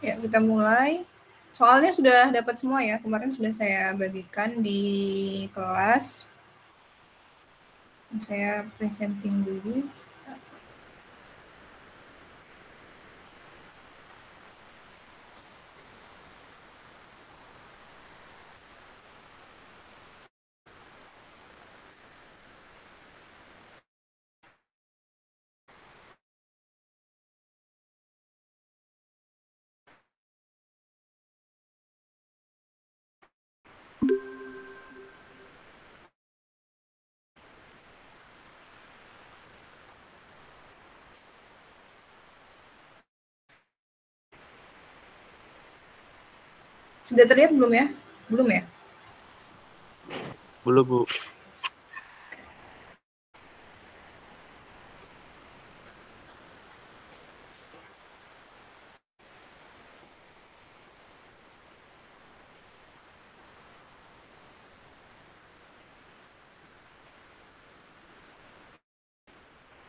Ya, kita mulai. Soalnya sudah dapat semua ya, kemarin sudah saya bagikan di kelas. Saya presenting dulu. Sudah terlihat belum ya? Belum ya? Belum, Bu.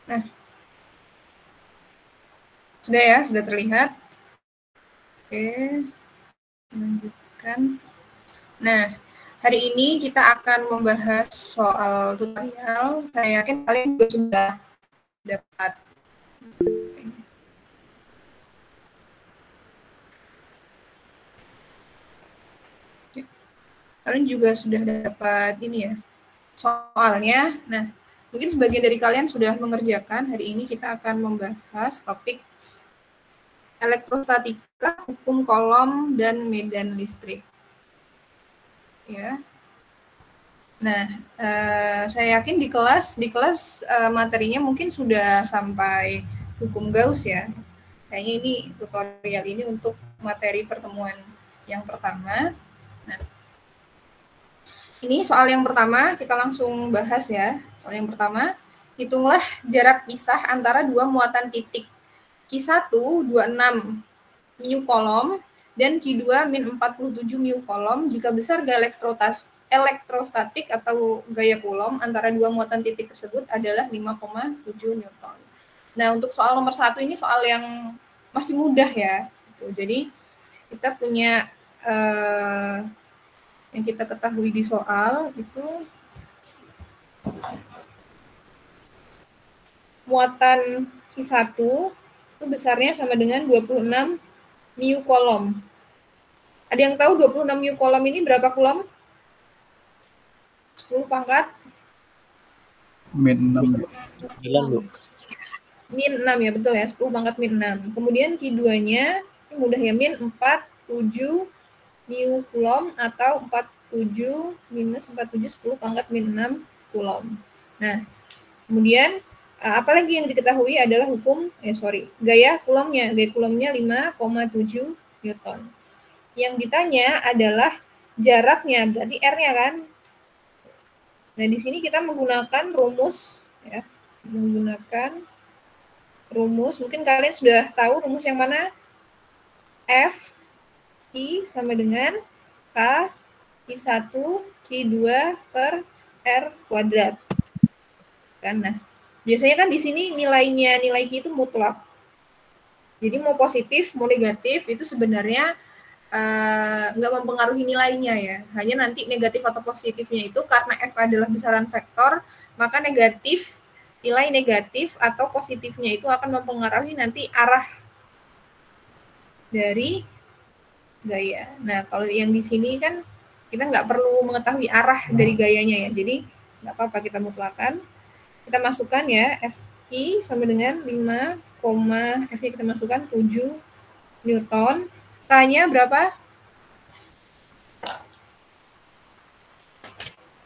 Nah, sudah ya, sudah terlihat. Oke, lanjutkan. Nah, hari ini kita akan membahas soal tutorial. Saya yakin kalian juga sudah dapat kalian juga sudah dapat ini ya, soalnya. Nah, mungkin sebagian dari kalian sudah mengerjakan. Hari ini kita akan membahas topik elektrostatika, hukum kolom, dan medan listrik. Ya. Nah, saya yakin di kelas materinya mungkin sudah sampai hukum Gauss ya. Kayaknya ini tutorial ini untuk materi pertemuan yang pertama. Nah, ini soal yang pertama, kita langsung bahas ya. Soal yang pertama, hitunglah jarak pisah antara dua muatan titik. Q1 26 mu kolom dan Q2 min 47 mu kolom jika besar gaya elektrostatik atau gaya Coulomb antara dua muatan titik tersebut adalah 5,7 Newton. Nah, untuk soal nomor 1 ini soal yang masih mudah ya. Jadi, kita punya yang kita ketahui di soal itu muatan Q1 itu besarnya sama dengan 26 mu kolom. Ada yang tahu 26 mu kolom ini berapa coulomb? 10 pangkat min 6. 9, Bu. Min 6 ya, betul ya, 10 pangkat min 6. Kemudian Q2-nya, ini mudah ya, min 47 mu coulomb atau 47 minus 47 10 pangkat min 6 coulomb. Nah, kemudian apalagi yang diketahui adalah gaya Coulombnya. Gaya Coulombnya 5,7 Newton. Yang ditanya adalah jaraknya, berarti R-nya kan. Nah, di sini kita menggunakan rumus ya. Mungkin kalian sudah tahu rumus yang mana? F I sama dengan K I1 Q2 per R kuadrat. Kan, nah, biasanya kan di sini nilai Q itu mutlak. Jadi mau positif, mau negatif itu sebenarnya nggak mempengaruhi nilainya ya. Hanya nanti negatif atau positifnya itu karena F adalah besaran vektor, maka nilai negatif atau positifnya itu akan mempengaruhi nanti arah dari gaya. Nah, kalau yang di sini kan kita nggak perlu mengetahui arah dari gayanya ya. Jadi nggak apa-apa kita mutlakan. Kita masukkan ya Fi sama dengan 5, Fi kita masukkan 7 Newton. K-nya berapa?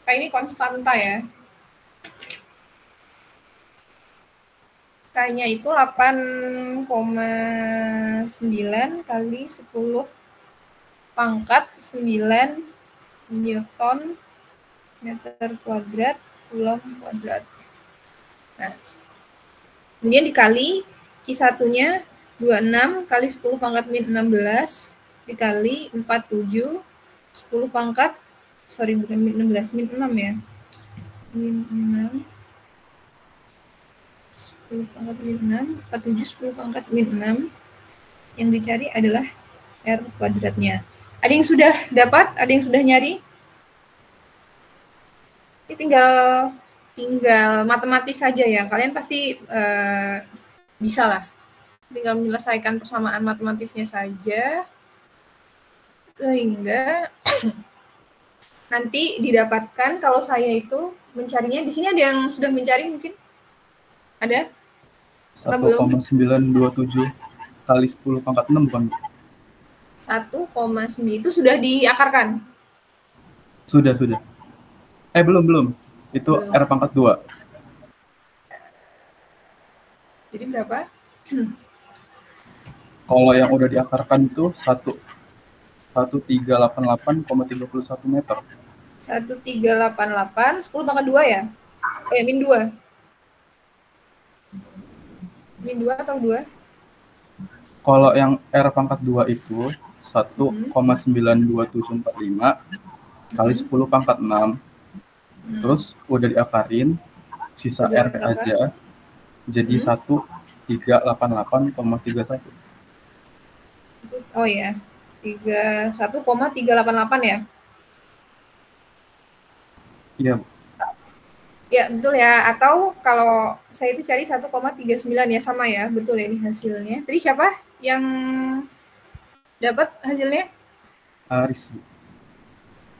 K ini konstanta ya. K-nya itu 8,9 kali 10 pangkat 9 Newton meter kuadrat Coulomb kuadrat. Nah, kemudian dikali Q1-nya 26 kali 10 pangkat min 16 dikali 47 10 pangkat bukan min 16, min 6 ya. Min 6 10 pangkat min 6 47 10 pangkat min 6 yang dicari adalah R kuadratnya. Ada yang sudah dapat? Ada yang sudah nyari? Ini tinggal matematis saja ya. Kalian pasti bisa lah. Tinggal menyelesaikan persamaan matematisnya saja. Sehingga nanti didapatkan kalau saya itu mencarinya. Di sini ada yang sudah mencari mungkin? Ada? 1,927 kali 10 pangkat 6 bukan? 1,9 itu sudah diakarkan? Sudah. Belum. Itu Belum. R pangkat 2. Jadi berapa? Kalau yang udah diakarkan itu 1388,31 meter. 1388, 10 pangkat 2 ya? Min 2. Min 2 atau 2? Kalau yang R pangkat 2 itu 1,92745 kali 10 pangkat 6. Terus udah diakarin, sisa Udah R berapa? aja, jadi 1388,31. Oh ya, 1,388 ya? Iya, Bu. Ya, betul ya. Atau kalau saya itu cari 1,39 ya, sama ya. Betul ya ini hasilnya. Tadi siapa yang dapat hasilnya? Haris, Bu.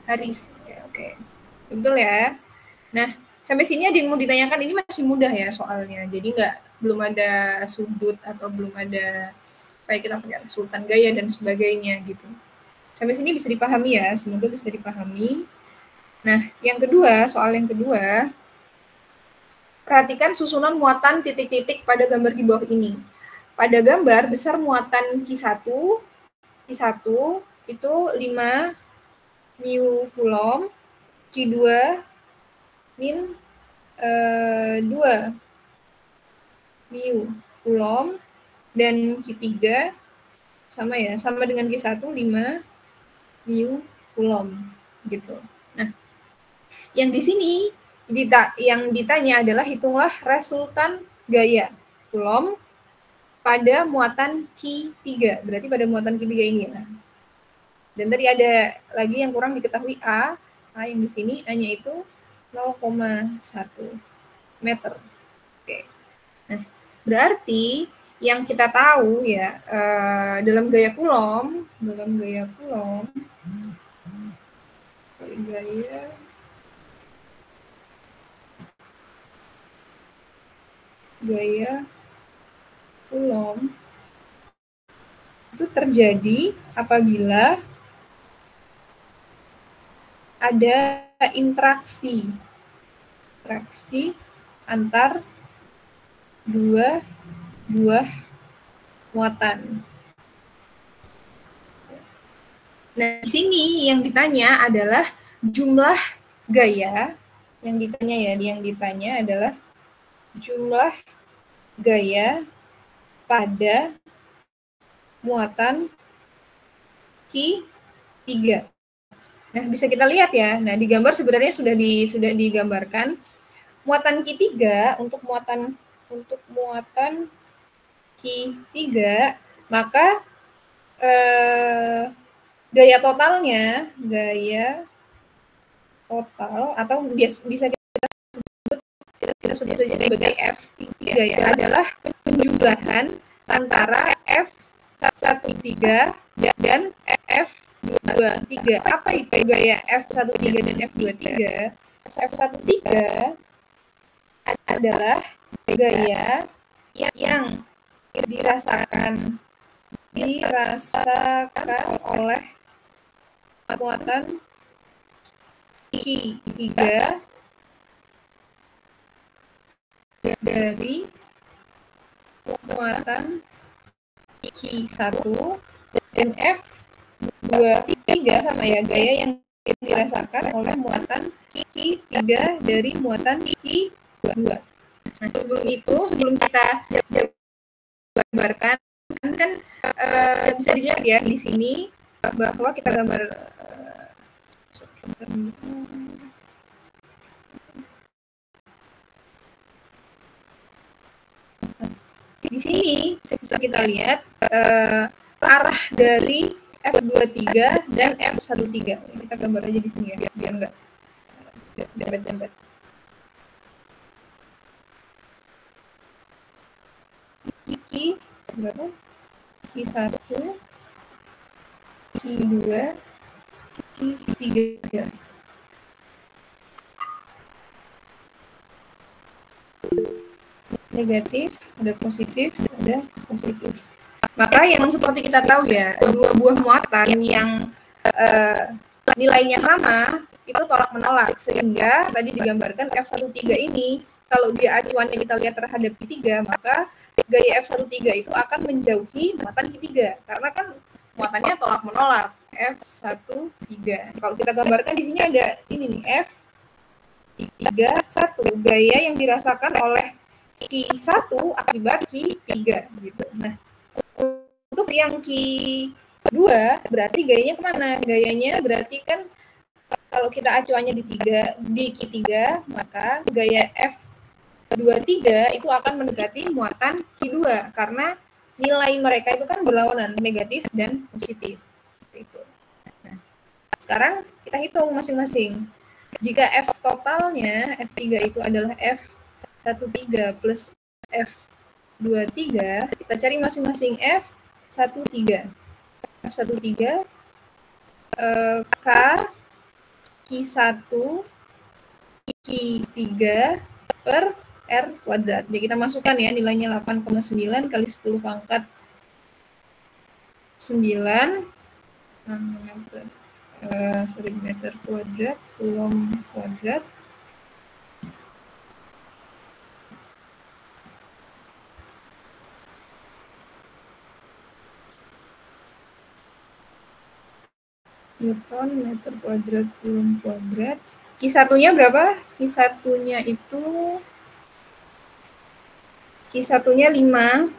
Haris. Oke. Betul ya. Nah, sampai sini ada yang mau ditanyakan, ini masih mudah ya soalnya. Jadi belum ada sudut atau belum ada kayak kita pakai sultan gaya dan sebagainya gitu. Sampai sini bisa dipahami ya, semoga bisa dipahami. Nah, yang kedua, soal yang kedua, perhatikan susunan muatan titik-titik pada gambar di bawah ini. Pada gambar besar muatan Q1 itu 5 mu coulomb, Q2 min 2 mu coulomb, dan Q3 sama ya, sama dengan Q1 5 mu coulomb gitu. Nah, yang di sini yang ditanya adalah hitunglah resultan gaya coulomb pada muatan Q3. Berarti pada muatan Q3 ini ya. Dan tadi ada lagi yang kurang diketahui A yang di sini A-nya itu 0,1 meter. Oke. Nah, berarti yang kita tahu ya dalam gaya Coulomb gaya Coulomb itu terjadi apabila ada interaksi antar dua buah muatan. Nah, di sini yang ditanya adalah jumlah gaya. Yang ditanya adalah jumlah gaya pada muatan Q3. Nah, bisa kita lihat ya. Nah, di gambar sebenarnya sudah digambarkan muatan Q3 untuk muatan Q3, maka gaya total atau bisa kita sebut saja sebagai F3 ya, adalah penjumlahan antara F13 dan F23. Apa itu gaya F13 dan F23? F13 adalah gaya yang dirasakan oleh muatan Q3 dari muatan Q1, dan F23 sama ya, gaya yang dirasakan oleh muatan Q3 dari muatan Q2. Nah, sebelum kita gambarkan kan bisa dilihat ya di sini bahwa kita gambar di sini bisa kita lihat arah dari F23 dan F13. Kita gambar aja di sini ya, biar nggak dempet-dempet. Ki berapa? Ki1, Ki2, Ki3. Negatif, ada positif, ada positif. Maka yang seperti kita tahu ya, dua buah muatan yang nilainya sama, itu tolak menolak. Sehingga tadi digambarkan F13 ini, kalau dia acuannya kita lihat terhadap Q3, maka gaya F13 itu akan menjauhi muatan Q3. Karena kan muatannya tolak menolak, F13. Kalau kita gambarkan di sini ada ini nih, F31, gaya yang dirasakan oleh Q1 akibat Q3 gitu. Nah, untuk yang Q2 berarti gayanya kemana? Gayanya berarti kan kalau kita acuannya di Q3, maka gaya F23 itu akan mendekati muatan Q2 karena nilai mereka itu kan berlawanan, negatif dan positif. Itu. Nah, sekarang kita hitung masing-masing. Jika F totalnya F3 itu adalah F13 plus F23, kita cari masing-masing F13. F13 K Q1 Q3 per R kuadrat. Jadi kita masukkan ya nilainya 8,9 kali 10 pangkat 9 meter kuadrat, coulomb kuadrat. Newton meter kuadrat, coulomb kuadrat. Q1-nya berapa? Q1-nya itu Q1-nya 5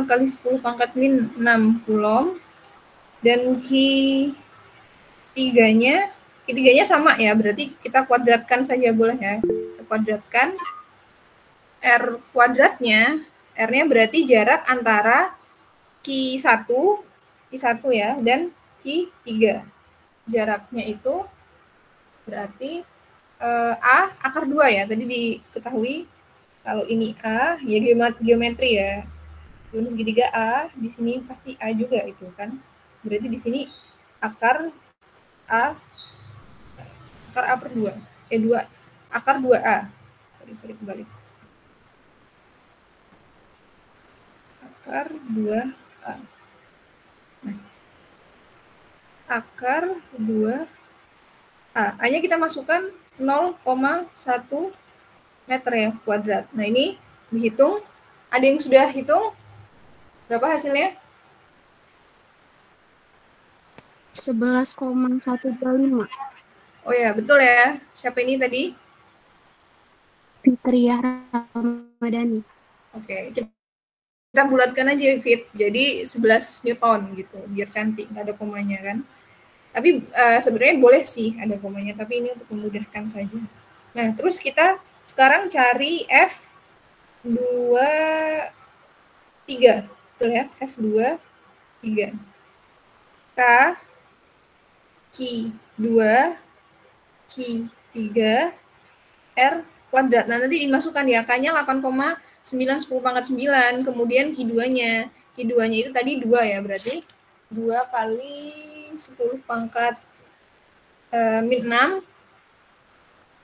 kali 10 pangkat min 6 coulomb. Dan Q3-nya sama ya, berarti kita kuadratkan saja boleh ya. Kita kuadratkan R kuadratnya, R-nya berarti jarak antara Q1 ya, dan Q3. Jaraknya itu berarti A akar 2 ya, tadi diketahui kalau ini A, ya geometri ya. Unit segitiga A, di sini pasti A juga itu kan. Berarti di sini akar A per 2. 2 akar 2A. Sorry kembali. Akar 2A. Nah, akar 2A. A-nya kita masukkan 0,1 meter ya kuadrat. Nah, ini dihitung. Ada yang sudah hitung? Berapa hasilnya? 11,125. Oh ya, betul ya. Siapa ini tadi? Fitria Ramadhani. Oke, kita bulatkan aja Fit. Jadi 11 Newton gitu, biar cantik, nggak ada komanya kan. Tapi sebenarnya boleh sih ada komanya, tapi ini untuk memudahkan saja. Nah, terus kita sekarang cari F23. Betul ya? F23. K Q2 Q3 R kuadrat. Nah, nanti dimasukkan ya, K-nya 8,9 10 pangkat 9, kemudian Q2-nya. Q2-nya itu tadi 2 ya, berarti 2 kali 10 pangkat min 6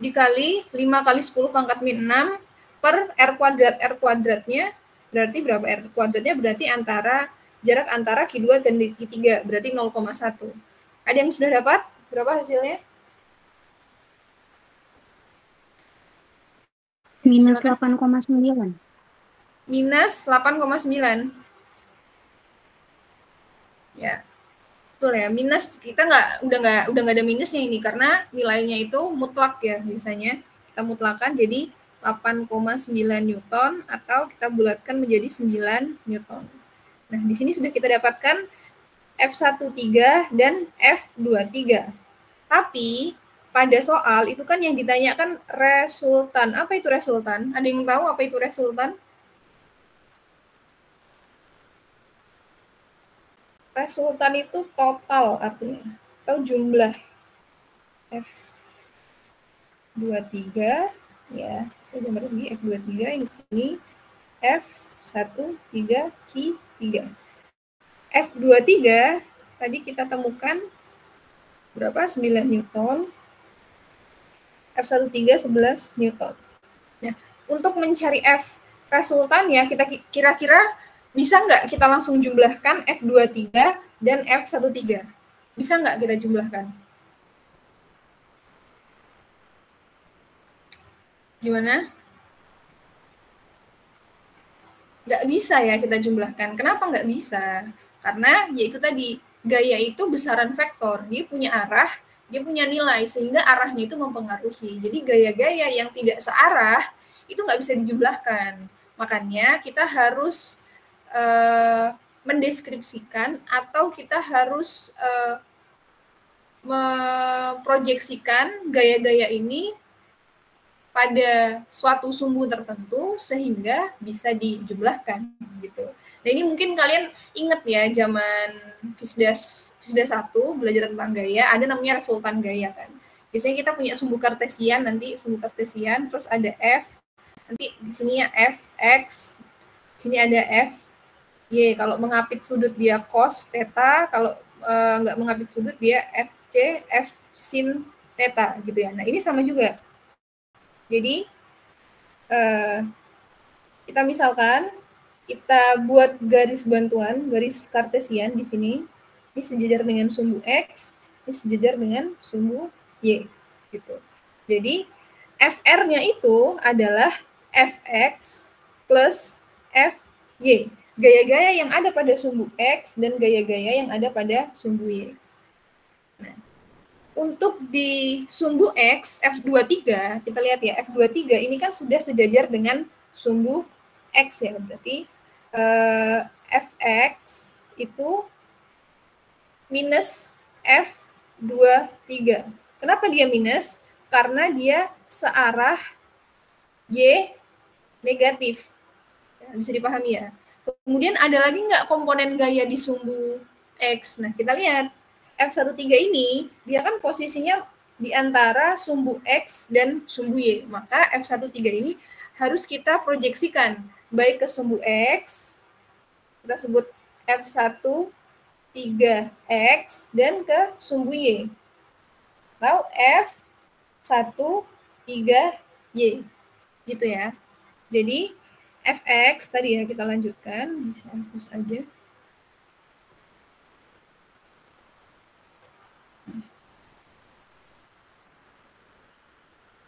dikali 5 kali 10 pangkat min 6 per R kuadrat. R kuadratnya berarti berapa? R kuadratnya berarti jarak antara Q2 dan Q3, berarti 0,1. Ada yang sudah dapat? Berapa hasilnya? Minus 8,9. Minus 8,9. Ya, betul ya. Minus kita udah nggak ada minusnya ini karena nilainya itu mutlak ya biasanya kita mutlakan jadi 8,9 Newton atau kita bulatkan menjadi 9 Newton. Nah, di sini sudah kita dapatkan F13 dan F23. Tapi pada soal itu kan yang ditanyakan resultan. Apa itu resultan? Ada yang tahu apa itu resultan? resultan itu total artinya, atau jumlah F23, ya, saya gambar lagi F23 yang di sini, F13 Q3. F23 tadi kita temukan berapa? 9 Newton. F13 11 Newton. Nah, untuk mencari F resultannya, kita kira-kira bisa nggak kita langsung jumlahkan F23 dan F13? Bisa nggak kita jumlahkan? Gimana? Nggak bisa ya kita jumlahkan. Kenapa nggak bisa? Karena yaitu tadi, gaya itu besaran vektor. Dia punya arah, dia punya nilai, sehingga arahnya itu mempengaruhi. Jadi gaya-gaya yang tidak searah, itu nggak bisa dijumlahkan. Makanya kita harus mendeskripsikan atau kita harus memproyeksikan gaya-gaya ini pada suatu sumbu tertentu sehingga bisa dijumlahkan gitu. Nah, ini mungkin kalian ingat ya, zaman Fisdas 1 belajar tentang gaya, ada namanya resultan gaya kan. Biasanya kita punya sumbu kartesian, nanti sumbu kartesian, terus ada F, nanti di sini ya Fx, sini ada F Y, kalau mengapit sudut dia cos theta, kalau nggak mengapit sudut dia Fc, F sin theta gitu ya. Nah, ini sama juga. Jadi, kita misalkan, kita buat garis bantuan, garis kartesian di sini, ini sejajar dengan sumbu X, ini sejajar dengan sumbu Y, gitu. Jadi, FR-nya itu adalah Fx plus Fy. Gaya-gaya yang ada pada sumbu X dan gaya-gaya yang ada pada sumbu Y. Nah, untuk di sumbu X, F23, kita lihat ya, F23 ini kan sudah sejajar dengan sumbu X ya, berarti Fx itu minus F23. Kenapa dia minus? Karena dia searah Y negatif. Ya, bisa dipahami ya. Kemudian ada lagi nggak komponen gaya di sumbu X? Nah, kita lihat. F13 ini, dia kan posisinya di antara sumbu X dan sumbu Y. Maka F13 ini harus kita proyeksikan, baik ke sumbu X, kita sebut F13X, dan ke sumbu Y, atau F13Y. Gitu ya. Jadi, Fx tadi ya, kita lanjutkan, bisa hapus aja.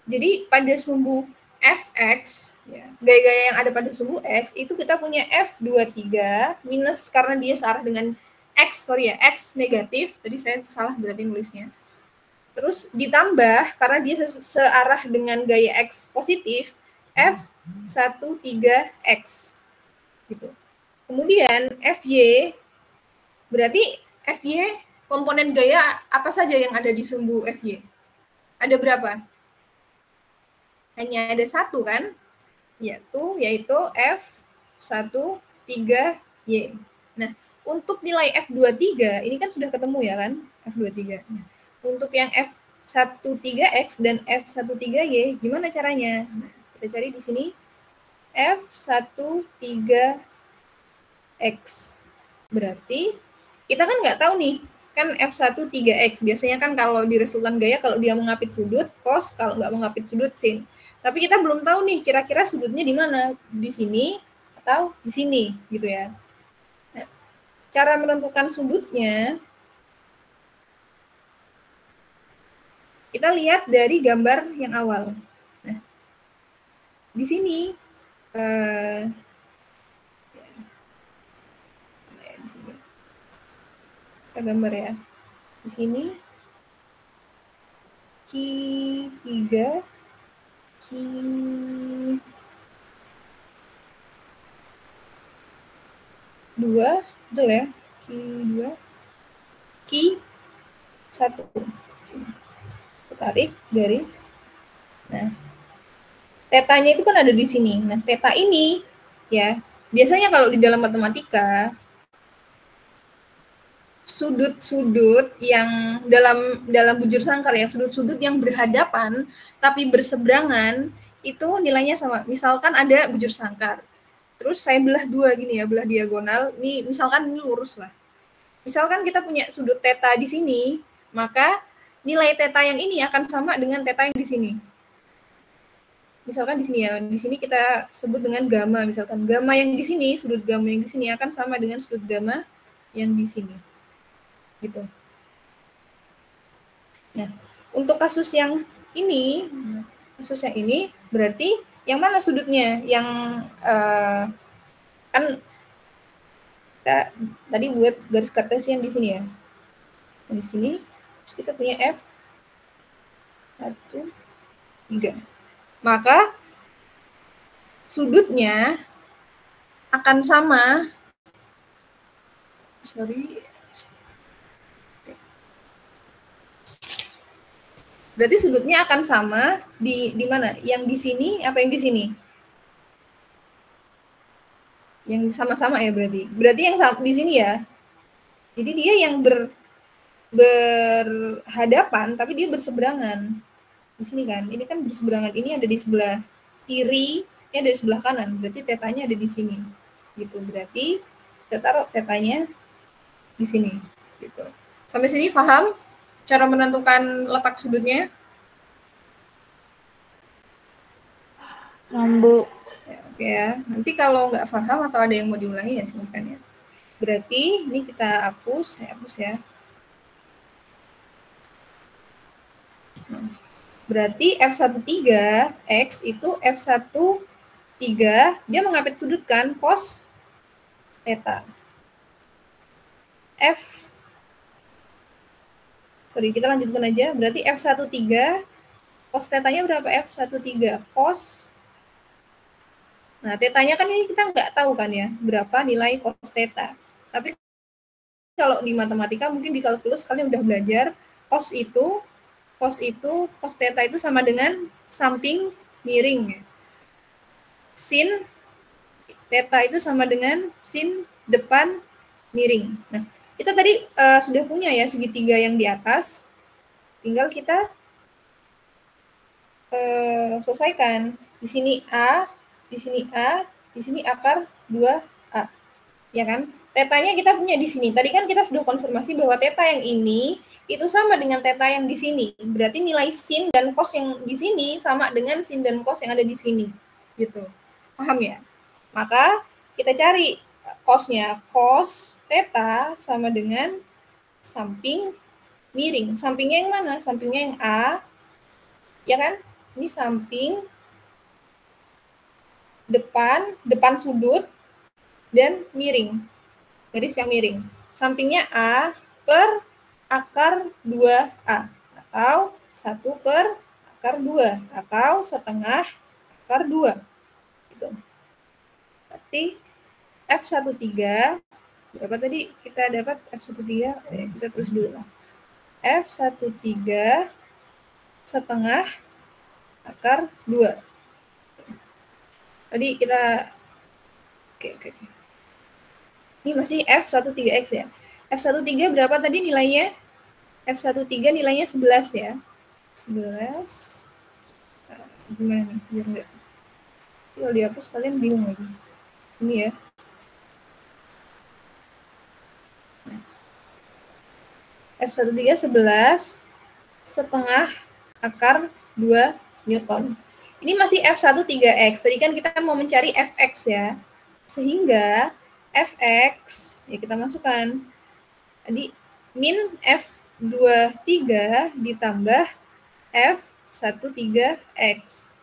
Jadi pada sumbu Fx, ya, gaya-gaya yang ada pada sumbu X, itu kita punya F23 minus karena dia searah dengan X, X negatif, tadi saya salah berarti nulisnya. Terus ditambah, karena dia searah dengan gaya X positif, F13X. Gitu. Kemudian Fy, berarti Fy komponen gaya apa saja yang ada di sumbu Fy? Ada berapa? Hanya ada satu kan, yaitu F13Y. Nah, untuk nilai F23, ini kan sudah ketemu ya kan, F23. Nah, untuk yang F13X dan F13Y, gimana caranya? Nah, kita cari di sini, F13X. Berarti, kita kan nggak tahu nih, kan F13X. Biasanya kan kalau di resultan gaya, kalau dia mengapit sudut, cos, kalau nggak mengapit sudut, sin. Tapi kita belum tahu nih kira-kira sudutnya di mana, di sini atau di sini gitu ya. Nah, cara menentukan sudutnya kita lihat dari gambar yang awal. Nah, di sini di sini kita gambar ya. Di sini Q3 Q2, betul ya? Q2, Q1. Tarik garis. Nah, tetanya itu kan ada di sini. Nah, teta ini, ya, biasanya kalau di dalam matematika, sudut-sudut yang dalam bujur sangkar ya, sudut-sudut yang berhadapan tapi berseberangan itu nilainya sama. Misalkan ada bujur sangkar, terus saya belah dua gini ya, belah diagonal. Nih misalkan ini lurus lah. Misalkan kita punya sudut theta di sini, maka nilai theta yang ini akan sama dengan theta yang di sini. Misalkan di sini ya, di sini kita sebut dengan gamma. Misalkan gamma yang di sini, sudut gamma yang di sini akan sama dengan sudut gamma yang di sini. Gitu. Nah, untuk kasus yang ini berarti yang mana sudutnya? Yang kan kita tadi buat garis kartesian di sini ya. Di sini terus kita punya F 1 3. Maka sudutnya akan sama. Berarti sudutnya akan sama di mana? Yang di sini apa yang di sini? Yang sama-sama ya berarti. Berarti yang di sini ya. Jadi dia yang berhadapan tapi dia berseberangan. Di sini kan. Ini kan berseberangan. Ini ada di sebelah kiri, ini ada di sebelah kanan. Berarti tetanya ada di sini. Gitu. Berarti kita taruh tetanya di sini. Gitu. Sampai sini paham cara menentukan letak sudutnya? Bu. Ya, oke ya. Nanti kalau nggak paham atau ada yang mau diulangi ya silakan ya. Berarti ini kita hapus, saya hapus ya. Berarti F13X itu F13 dia mengapit sudut kan cos theta. Kita lanjutkan aja. Berarti F13 cos tetanya berapa? F13 cos. Nah, tetanya kan ini kita nggak tahu kan ya, berapa nilai cos theta. Tapi kalau di matematika mungkin di kalkulus kalian udah belajar cos theta itu sama dengan samping miring ya. Sin theta itu sama dengan sin depan miring. Nah, kita tadi sudah punya ya segitiga yang di atas. Tinggal kita selesaikan. Di sini A, di sini A, di sini akar 2A. Ya kan? Tetanya kita punya di sini. Tadi kan kita sudah konfirmasi bahwa theta yang ini itu sama dengan theta yang di sini. Berarti nilai sin dan cos yang di sini sama dengan sin dan cos yang ada di sini. Gitu. Paham ya? Maka kita cari cosnya. Cos theta sama dengan samping miring. Sampingnya yang mana? Sampingnya yang A. Ya kan? Ini samping depan sudut dan miring. Garis yang miring. Sampingnya A per akar 2A. Atau 1 per akar 2. Atau setengah akar 2. Gitu. Berarti F13, berapa tadi kita dapat F13? Kita terus dulu lah. F13 setengah akar 2. Tadi kita Oke. Ini masih F13X ya. F13 berapa tadi nilainya? F13 nilainya 11 ya. 11. Gimana nih? Biar enggak. Kalau dihapus kalian bingung lagi. Ini ya. F13 11 setengah akar 2 Newton. Ini masih F13X. Tadi kan kita mau mencari Fx ya. Sehingga Fx, ya kita masukkan. Tadi min F23 ditambah F13X.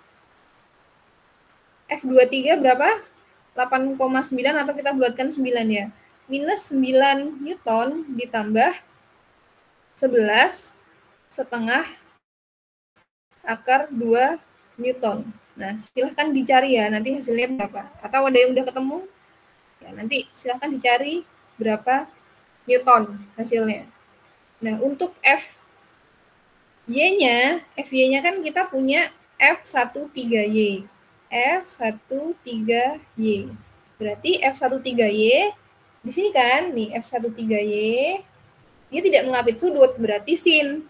F23 berapa? 8,9 atau kita bulatkan 9 ya. Minus 9 Newton ditambah 11 setengah akar 2 Newton. Nah, silahkan dicari ya, nanti hasilnya berapa. Atau ada yang udah ketemu? Ya, nanti silahkan dicari berapa Newton hasilnya. Nah, untuk Fy-nya kan kita punya F13Y. F13Y. Berarti F13Y di sini kan, nih F13Y dia tidak mengapit sudut, berarti sin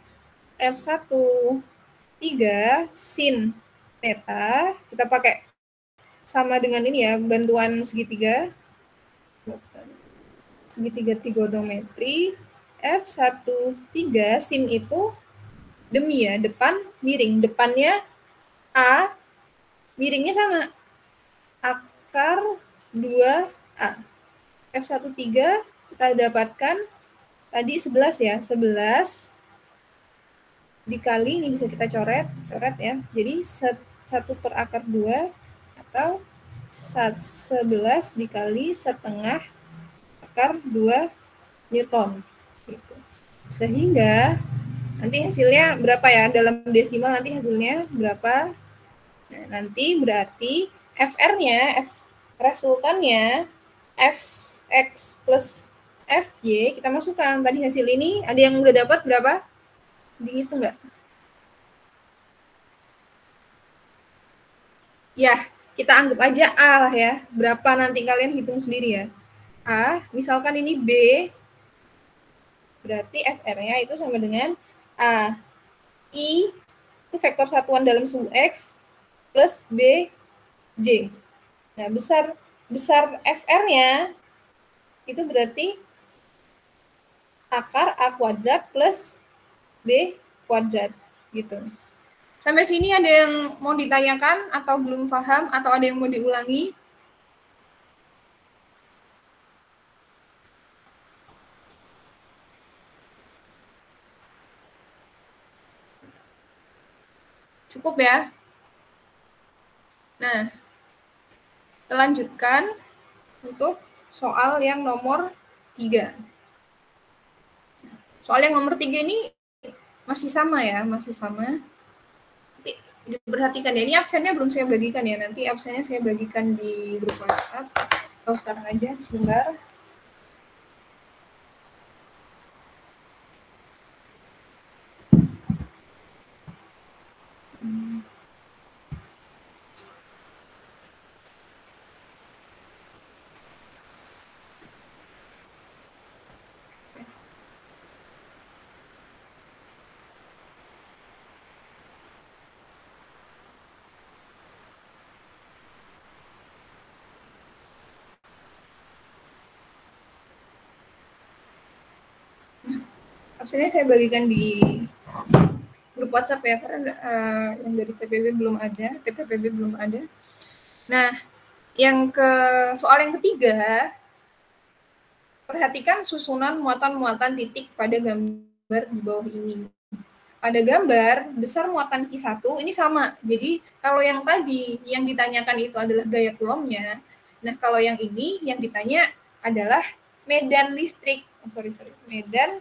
F1 3 sin theta, kita pakai sama dengan ini ya, bantuan segitiga trigonometri, F1 3 sin itu demi ya, depan miring, depannya A, miringnya sama, akar 2A. F1 3 kita dapatkan tadi 11 ya, 11 dikali, ini bisa kita coret ya, jadi 1 per akar 2 atau 11 dikali setengah akar 2 Newton gitu. Sehingga nanti hasilnya berapa ya, dalam desimal nanti hasilnya berapa. Nah, nanti berarti FR-nya, resultannya Fx plus Fy, kita masukkan tadi hasil ini. Ada yang udah dapat berapa? Dihitung nggak? Ya, kita anggap aja A lah ya. Berapa nanti kalian hitung sendiri ya. A, misalkan ini B, berarti FR-nya itu sama dengan A. I itu vektor satuan dalam suhu X plus B, J. Nah, besar FR-nya itu berarti akar A kuadrat plus B kuadrat gitu. Sampai sini ada yang mau ditanyakan atau belum paham atau ada yang mau diulangi? Cukup ya? Nah, kita lanjutkan untuk soal yang nomor 3. Soal yang nomor 3 ini masih sama ya, masih sama. Nanti diperhatikan ya, ini absennya belum saya bagikan ya, nanti absennya saya bagikan di grup WhatsApp. Atau sekarang aja, sebentar. Absennya saya bagikan di grup WhatsApp ya, karena yang dari TPB belum ada, PTPB belum ada. Nah, yang ke soal yang ketiga, perhatikan susunan muatan-muatan titik pada gambar di bawah ini. Pada gambar, besar muatan Q1 ini sama. Jadi, kalau yang tadi yang ditanyakan itu adalah gaya Coulombnya, nah kalau yang ini yang ditanya adalah medan listrik. Medan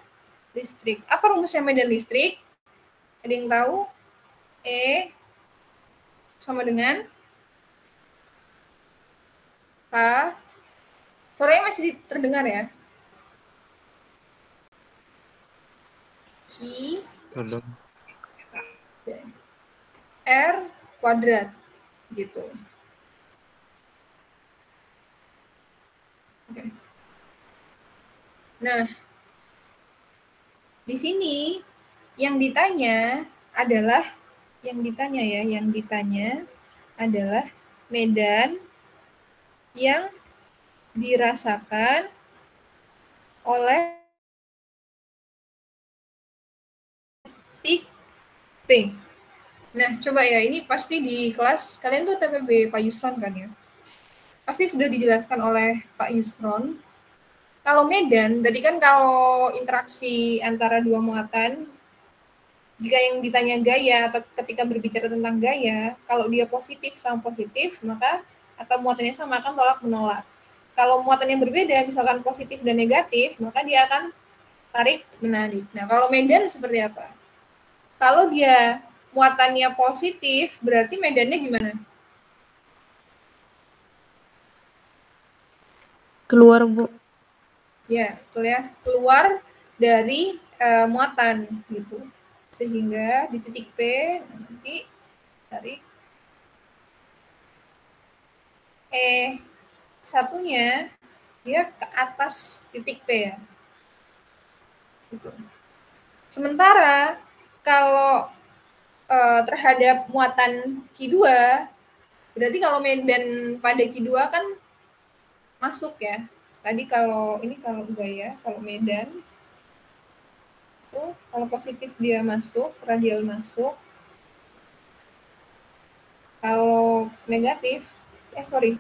listrik. Apa rumusnya medan listrik? Ada yang tahu? E sama dengan K. Suaranya masih terdengar ya? Q R kuadrat gitu. Oke. Nah, di sini yang ditanya adalah medan yang dirasakan oleh titik P. Nah, coba ya, ini pasti di kelas kalian tuh TPB Pak Yusron kan ya? Pasti sudah dijelaskan oleh Pak Yusron. Kalau medan, tadi kan kalau interaksi antara dua muatan, jika yang ditanya gaya atau ketika berbicara tentang gaya, kalau dia positif sama positif, maka atau muatannya sama akan tolak menolak. Kalau muatannya berbeda, misalkan positif dan negatif, maka dia akan tarik menarik. Nah, kalau medan seperti apa? Kalau dia muatannya positif, berarti medannya gimana? Keluar, Bu. Ya, betul ya. Keluar dari muatan gitu. Sehingga di titik P nanti tarik satunya dia ke atas titik P ya. Gitu. Sementara kalau terhadap muatan Q2, berarti kalau medan pada Q2 kan masuk ya. Tadi kalau ini kalau enggak ya, kalau medan itu kalau positif dia masuk, radial masuk. Kalau negatif, sorry.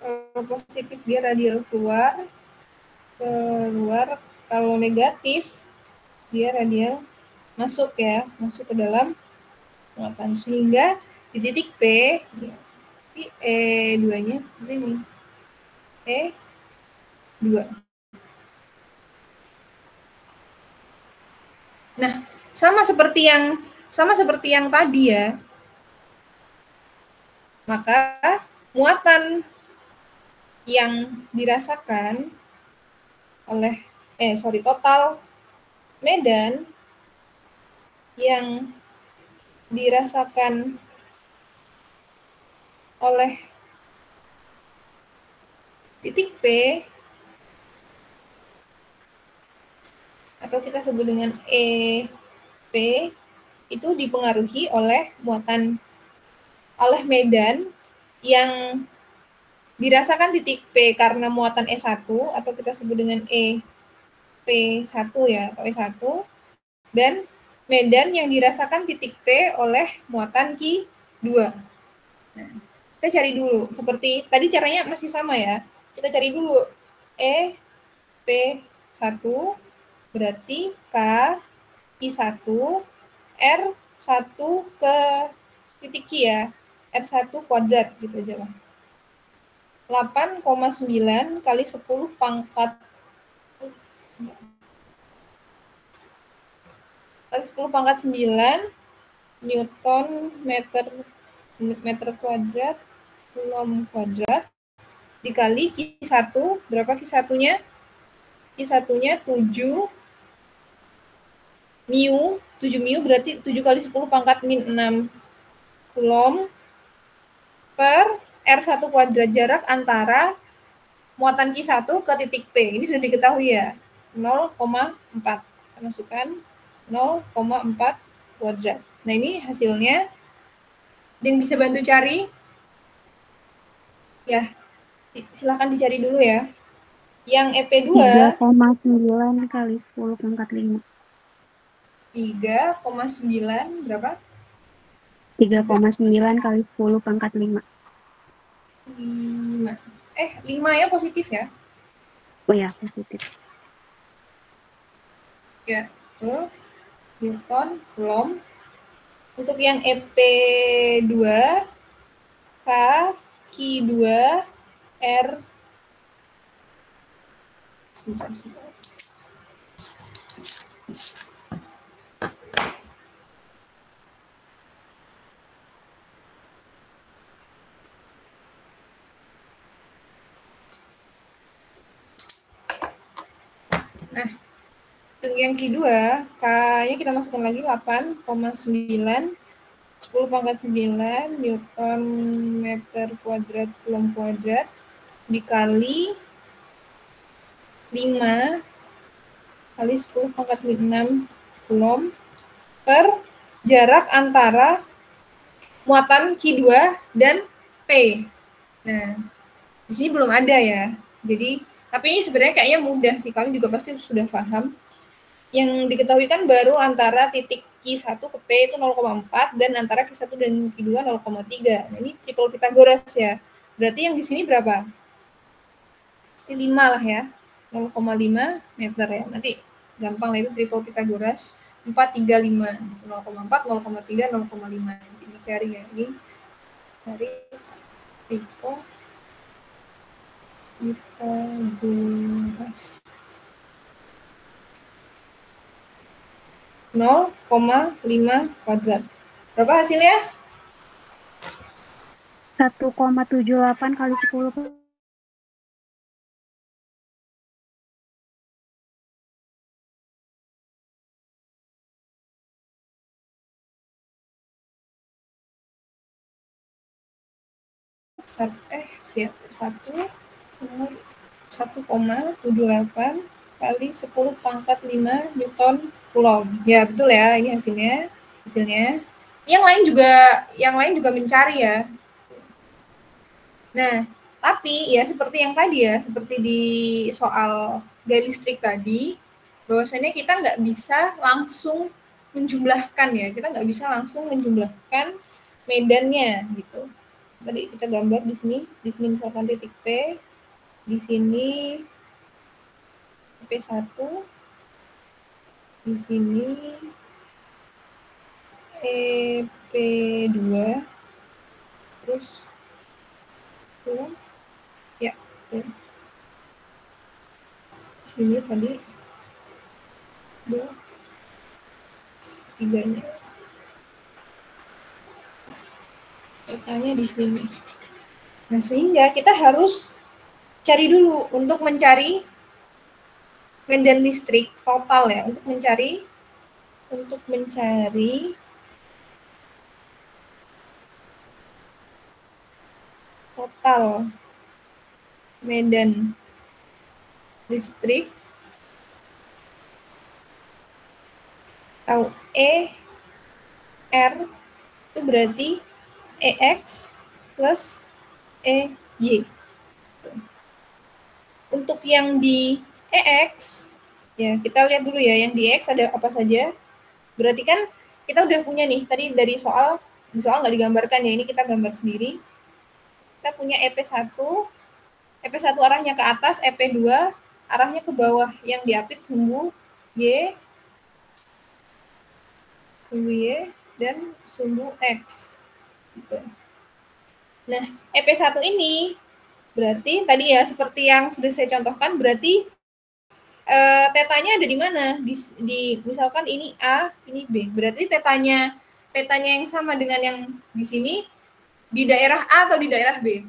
Kalau positif dia radial keluar. Kalau negatif dia radial masuk ya, masuk ke dalam muatan, sehingga di titik P di E2-nya seperti ini. E2. Nah, sama seperti yang tadi ya. Maka muatan yang dirasakan oleh total medan yang dirasakan oleh titik P atau kita sebut dengan EP itu dipengaruhi oleh medan yang dirasakan titik P karena muatan E1 atau kita sebut dengan EP1 ya, atau E1, dan medan yang dirasakan titik P oleh muatan Q2. Nah, kita cari dulu, seperti tadi caranya masih sama ya. Kita cari dulu EP1 berarti K Q1 R1 ke titik Q ya, R1 kuadrat gitu aja lah. 8,9 kali 10 pangkat 9 Newton meter kuadrat coulomb kuadrat dikali Q1, berapa Q1-nya? Q1-nya 7 mu berarti 7 kali 10 pangkat min 6 coulomb per R1 kuadrat, jarak antara muatan Q1 ke titik P. Ini sudah diketahui ya, 0,4. Kita masukkan 0,4 kuadrat. Nah, ini hasilnya. Yang bisa bantu cari? Ya, silakan dicari dulu ya. Yang EP2 3,9 kali 10 pangkat 5. 3,9 berapa? 3,9 kali 10 pangkat 5. 5. 5 ya positif ya? Oh ya, positif. Ya, betul. Newton, coulomb. Untuk yang EP2, K, Q2, R. Sebentar. Nah, untuk yang Q2, K-nya kita masukkan lagi 8,9, 10 pangkat 9 Newton meter kuadrat coulomb kuadrat dikali 5 kali 10 pangkat 6 coulomb per jarak antara muatan Q2 dan P. Nah, di sini belum ada ya. Jadi, tapi ini sebenarnya kayaknya mudah sih. Kalian juga pasti sudah paham. Yang diketahui kan baru antara titik Q1 ke P itu 0,4 dan antara Q1 dan Q2 0,3. Nah, ini triple Pythagoras ya. Berarti yang di sini berapa? Pasti 5 lah ya. 0,5 meter ya. Nanti gampang lah, itu triple Pythagoras. 4, 3, 5. 0,4, 0,3, 0,5. Jadi cari ya. Ini cari triple Pythagoras. 0,5 kuadrat. Berapa hasilnya? 1,78 kali 10. 1,78 kali 10 pangkat 5 Newton Coulomb. Ya, betul ya, ini hasilnya. Yang lain juga mencari ya. Nah, tapi ya seperti yang tadi ya, seperti di soal gaya listrik tadi, bahwasanya kita nggak bisa langsung menjumlahkan ya, kita nggak bisa langsung menjumlahkan medannya gitu. Tadi kita gambar di sini misalkan titik P, di sini P1, di sini EP2, terus ya, sini tadi dua tiganya, petanya di sini. Nah, sehingga kita harus cari dulu untuk mencari medan listrik total ya, untuk mencari total medan listrik atau ER itu berarti EX plus EY. Untuk yang di EX, ya kita lihat dulu ya, yang di EX ada apa saja. Berarti kan kita udah punya nih, tadi di soal nggak digambarkan ya, ini kita gambar sendiri. Kita punya EP1 arahnya ke atas, EP2 arahnya ke bawah, yang diapit sumbu Y, dan sumbu X. Gitu. Nah, EP1 ini berarti tadi ya seperti yang sudah saya contohkan, berarti tetanya ada di mana? Di misalkan ini A, ini B. Berarti tetanya yang sama dengan yang di sini di daerah A atau di daerah B?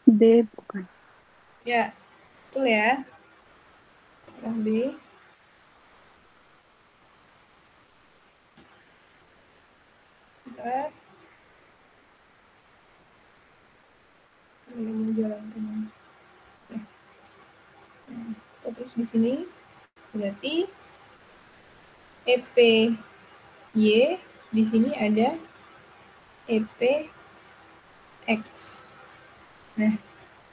B bukan. Ya, betul ya. Daerah B. Bentar. Ini menjalankan. Nah, terus di sini berarti EPY, di sini ada EPX. Nah,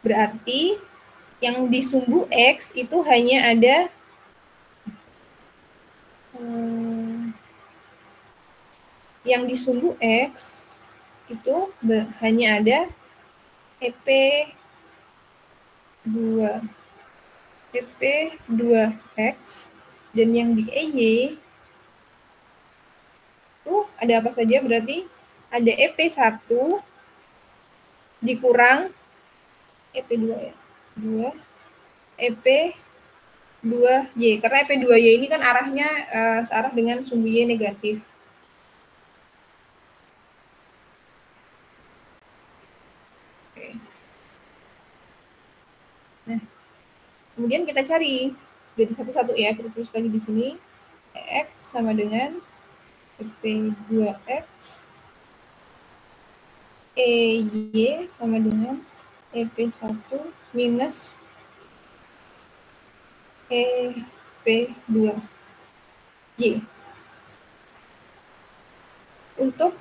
berarti yang di sumbu X itu hanya ada yang di sumbu X itu hanya ada EP2X, dan yang di EY itu ada apa saja? Berarti ada EP1 dikurang EP2 ya, 2 EP2Y, karena EP2Y ini kan arahnya searah dengan sumbu Y negatif. Oke. Nah, kemudian kita cari jadi satu-satu ya, kita tulis lagi di sini. X sama dengan EP2X, EY sama dengan EP1 minus EP2Y. Untuk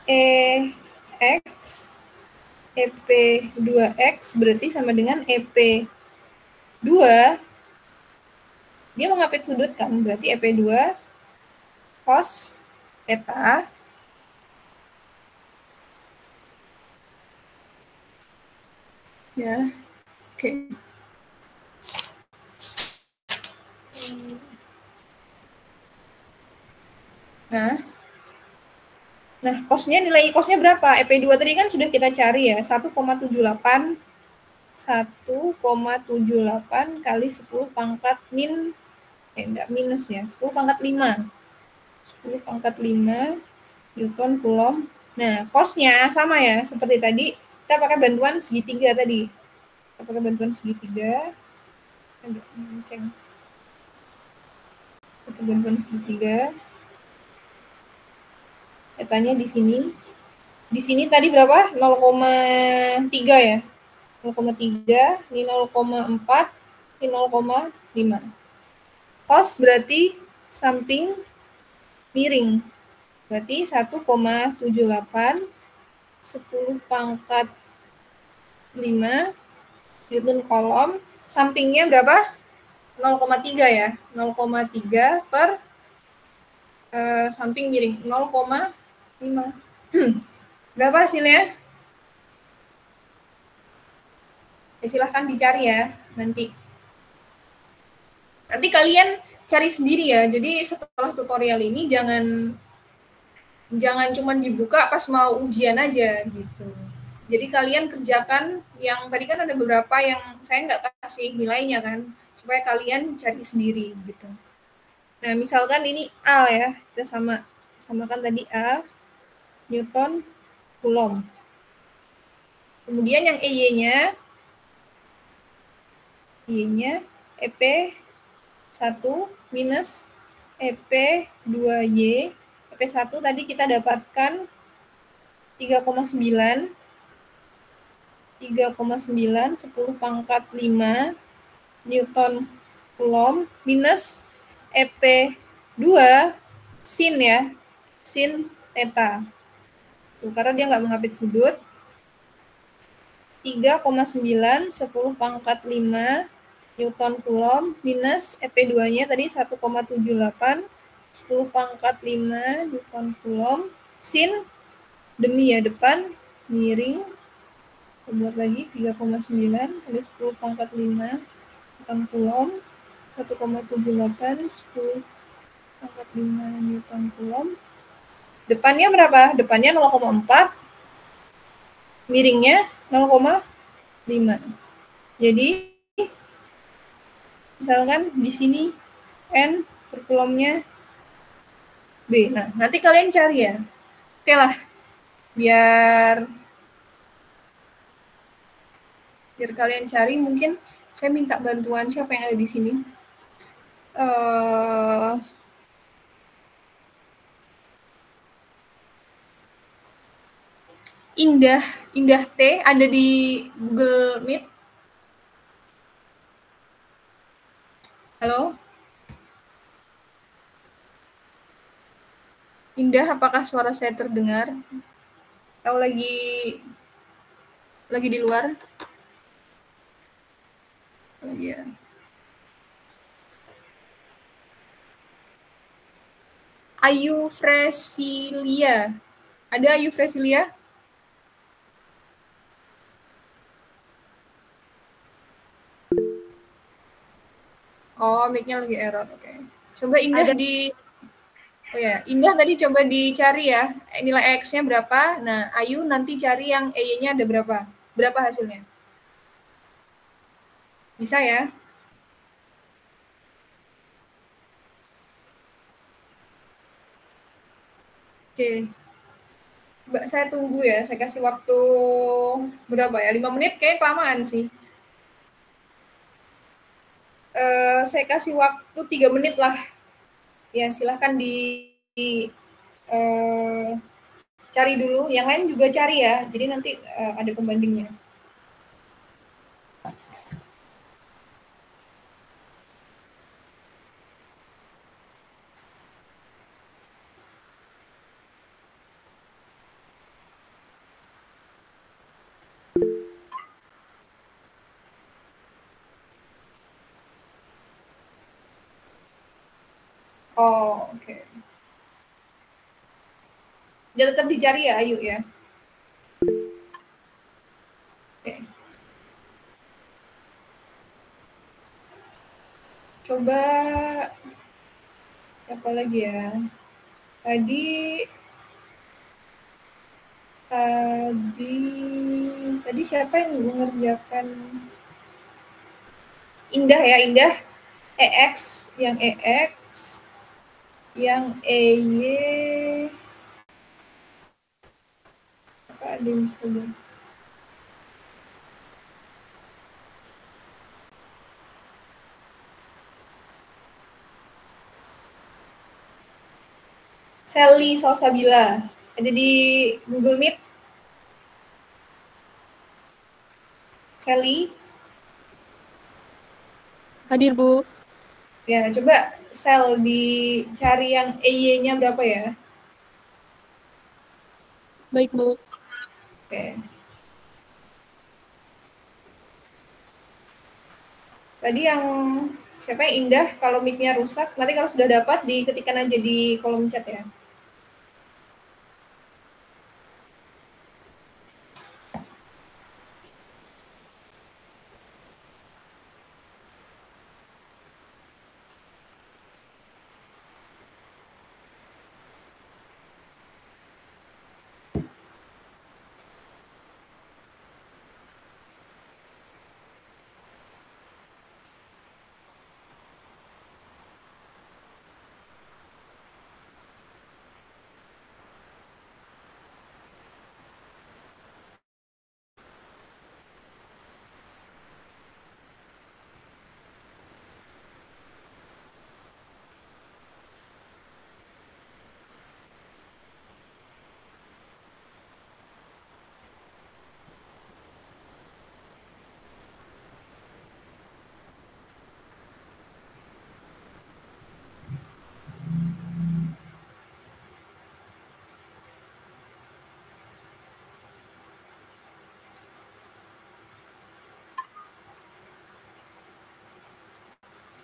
EX, EP2X berarti sama dengan EP2, dia mengapit sudut kan, berarti EP2 cos theta ya. Oke. Nah, nilai cosnya berapa? EP2 tadi kan sudah kita cari ya, 1,78 kali 10 pangkat minus ya, 10 pangkat 5. 10 pangkat 5 Newton Coulomb. Nah, cosnya sama ya, seperti tadi, kita pakai bantuan segitiga tadi. Kita pakai bantuan segitiga. Agak menceng. Pakai bantuan segitiga. Tetanya di sini Di sini tadi berapa? 0,3 ya? 0,3, ini 0,4, ini 0,5. Cos berarti samping miring. Berarti 1,78, 10 pangkat 5 Newton kolom. Sampingnya berapa? 0,3 ya? 0,3 per samping miring. 0,5. Berapa hasilnya? Ya, silahkan dicari ya nanti. Nanti kalian cari sendiri ya. Jadi setelah tutorial ini jangan cuma dibuka pas mau ujian aja gitu. Jadi kalian kerjakan yang tadi kan ada beberapa yang saya nggak kasih nilainya kan, supaya kalian cari sendiri gitu. Nah misalkan ini A ya, kita samakan tadi A, Newton, Coulomb. Kemudian yang EY-nya EP 1 minus EP 2Y. EP 1 tadi kita dapatkan 3,9, 10 pangkat 5 Newton Coulomb minus EP 2 sin ya, sin theta. Tuh, karena dia nggak mengapit sudut. 3,9, 10 pangkat 5 Newton Coulomb minus EP2-nya tadi 1,78, 10 pangkat 5 Newton Coulomb sin demi ya depan miring. Buat lagi 3,9 kali 10 pangkat 5 Newton Coulomb 1,78, 10 pangkat 5 Newton Coulomb. Depannya berapa? Depannya 0,4, miringnya 0,5. Jadi misalkan di sini N per coulombnya B. Nah, nanti kalian cari ya. Oke lah, biar kalian cari, mungkin saya minta bantuan siapa yang ada di sini. Indah T ada di Google Meet. Halo? Indah, apakah suara saya terdengar? Atau lagi di luar? Oh iya. Ayu Fresilia. Ada Ayu Fresilia? Oh, mic-nya lagi error. Oke. Coba Indah Ada. Oh ya, Indah tadi coba dicari ya, nilai X-nya berapa. Nah, Ayu nanti cari yang EY-nya ada berapa. Berapa hasilnya? Bisa ya? Oke. Coba saya tunggu ya, saya kasih waktu berapa ya? 5 menit kayaknya kelamaan sih. Saya kasih waktu 3 menit lah. Ya, silahkan cari dulu. Yang lain juga cari ya, jadi nanti ada pembandingnya. Oh, oke. Dia tetap dicari ya, Ayu ya. Oke. Coba apa lagi ya? Tadi siapa yang mengerjakan? Indah ya, Indah. EX, yang EY apa ada yang bisa bilang? Sally Salsabila ada di Google Meet. Sally? Hadir, Bu. Ya, coba sel dicari yang EY-nya berapa ya? Baik, Bu. Oke. Tadi yang siapa yang Indah, kalau mic-nya rusak, nanti kalau sudah dapat diketikkan aja di kolom chat ya.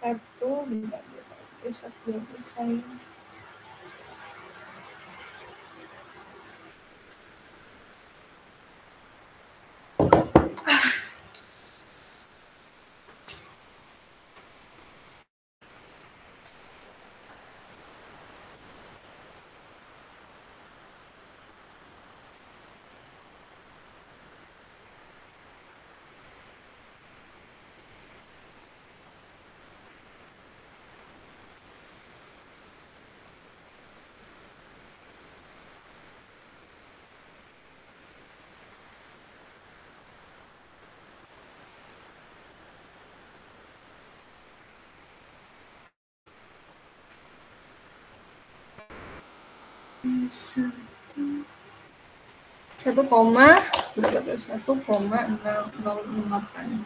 Satu, satu, saya. Satu koma berapa tuh? 1,008.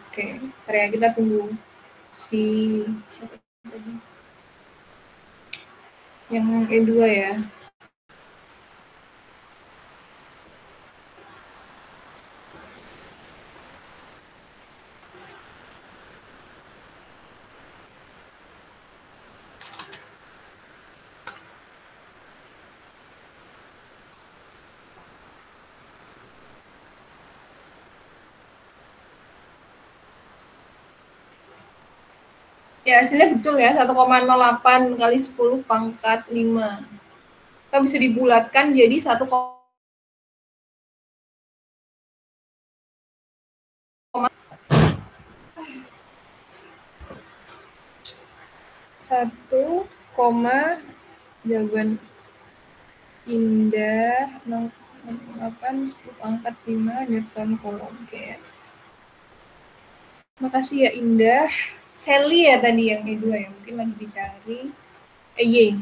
Oke, ya kita tunggu si siapa tadi? Yang E2 ya. Ya, hasilnya betul ya, 1,08 kali 10 pangkat 5. Kita bisa dibulatkan jadi 1, 1, jawaban Indah 0,8 10 pangkat 5 Newton Coulomb. Oke. Makasih ya Indah. Sally ya tadi yang kedua ya, mungkin lagi dicari. Y.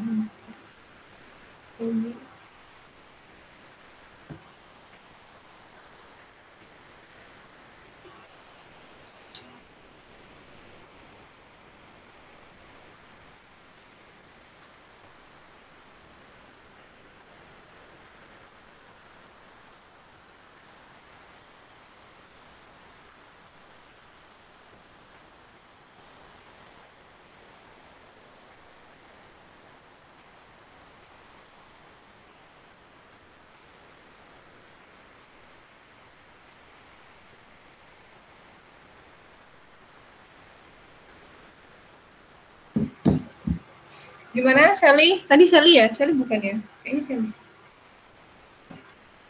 Gimana Sally? Tadi Sally ya? Sally bukan ya? Kayaknya Sally.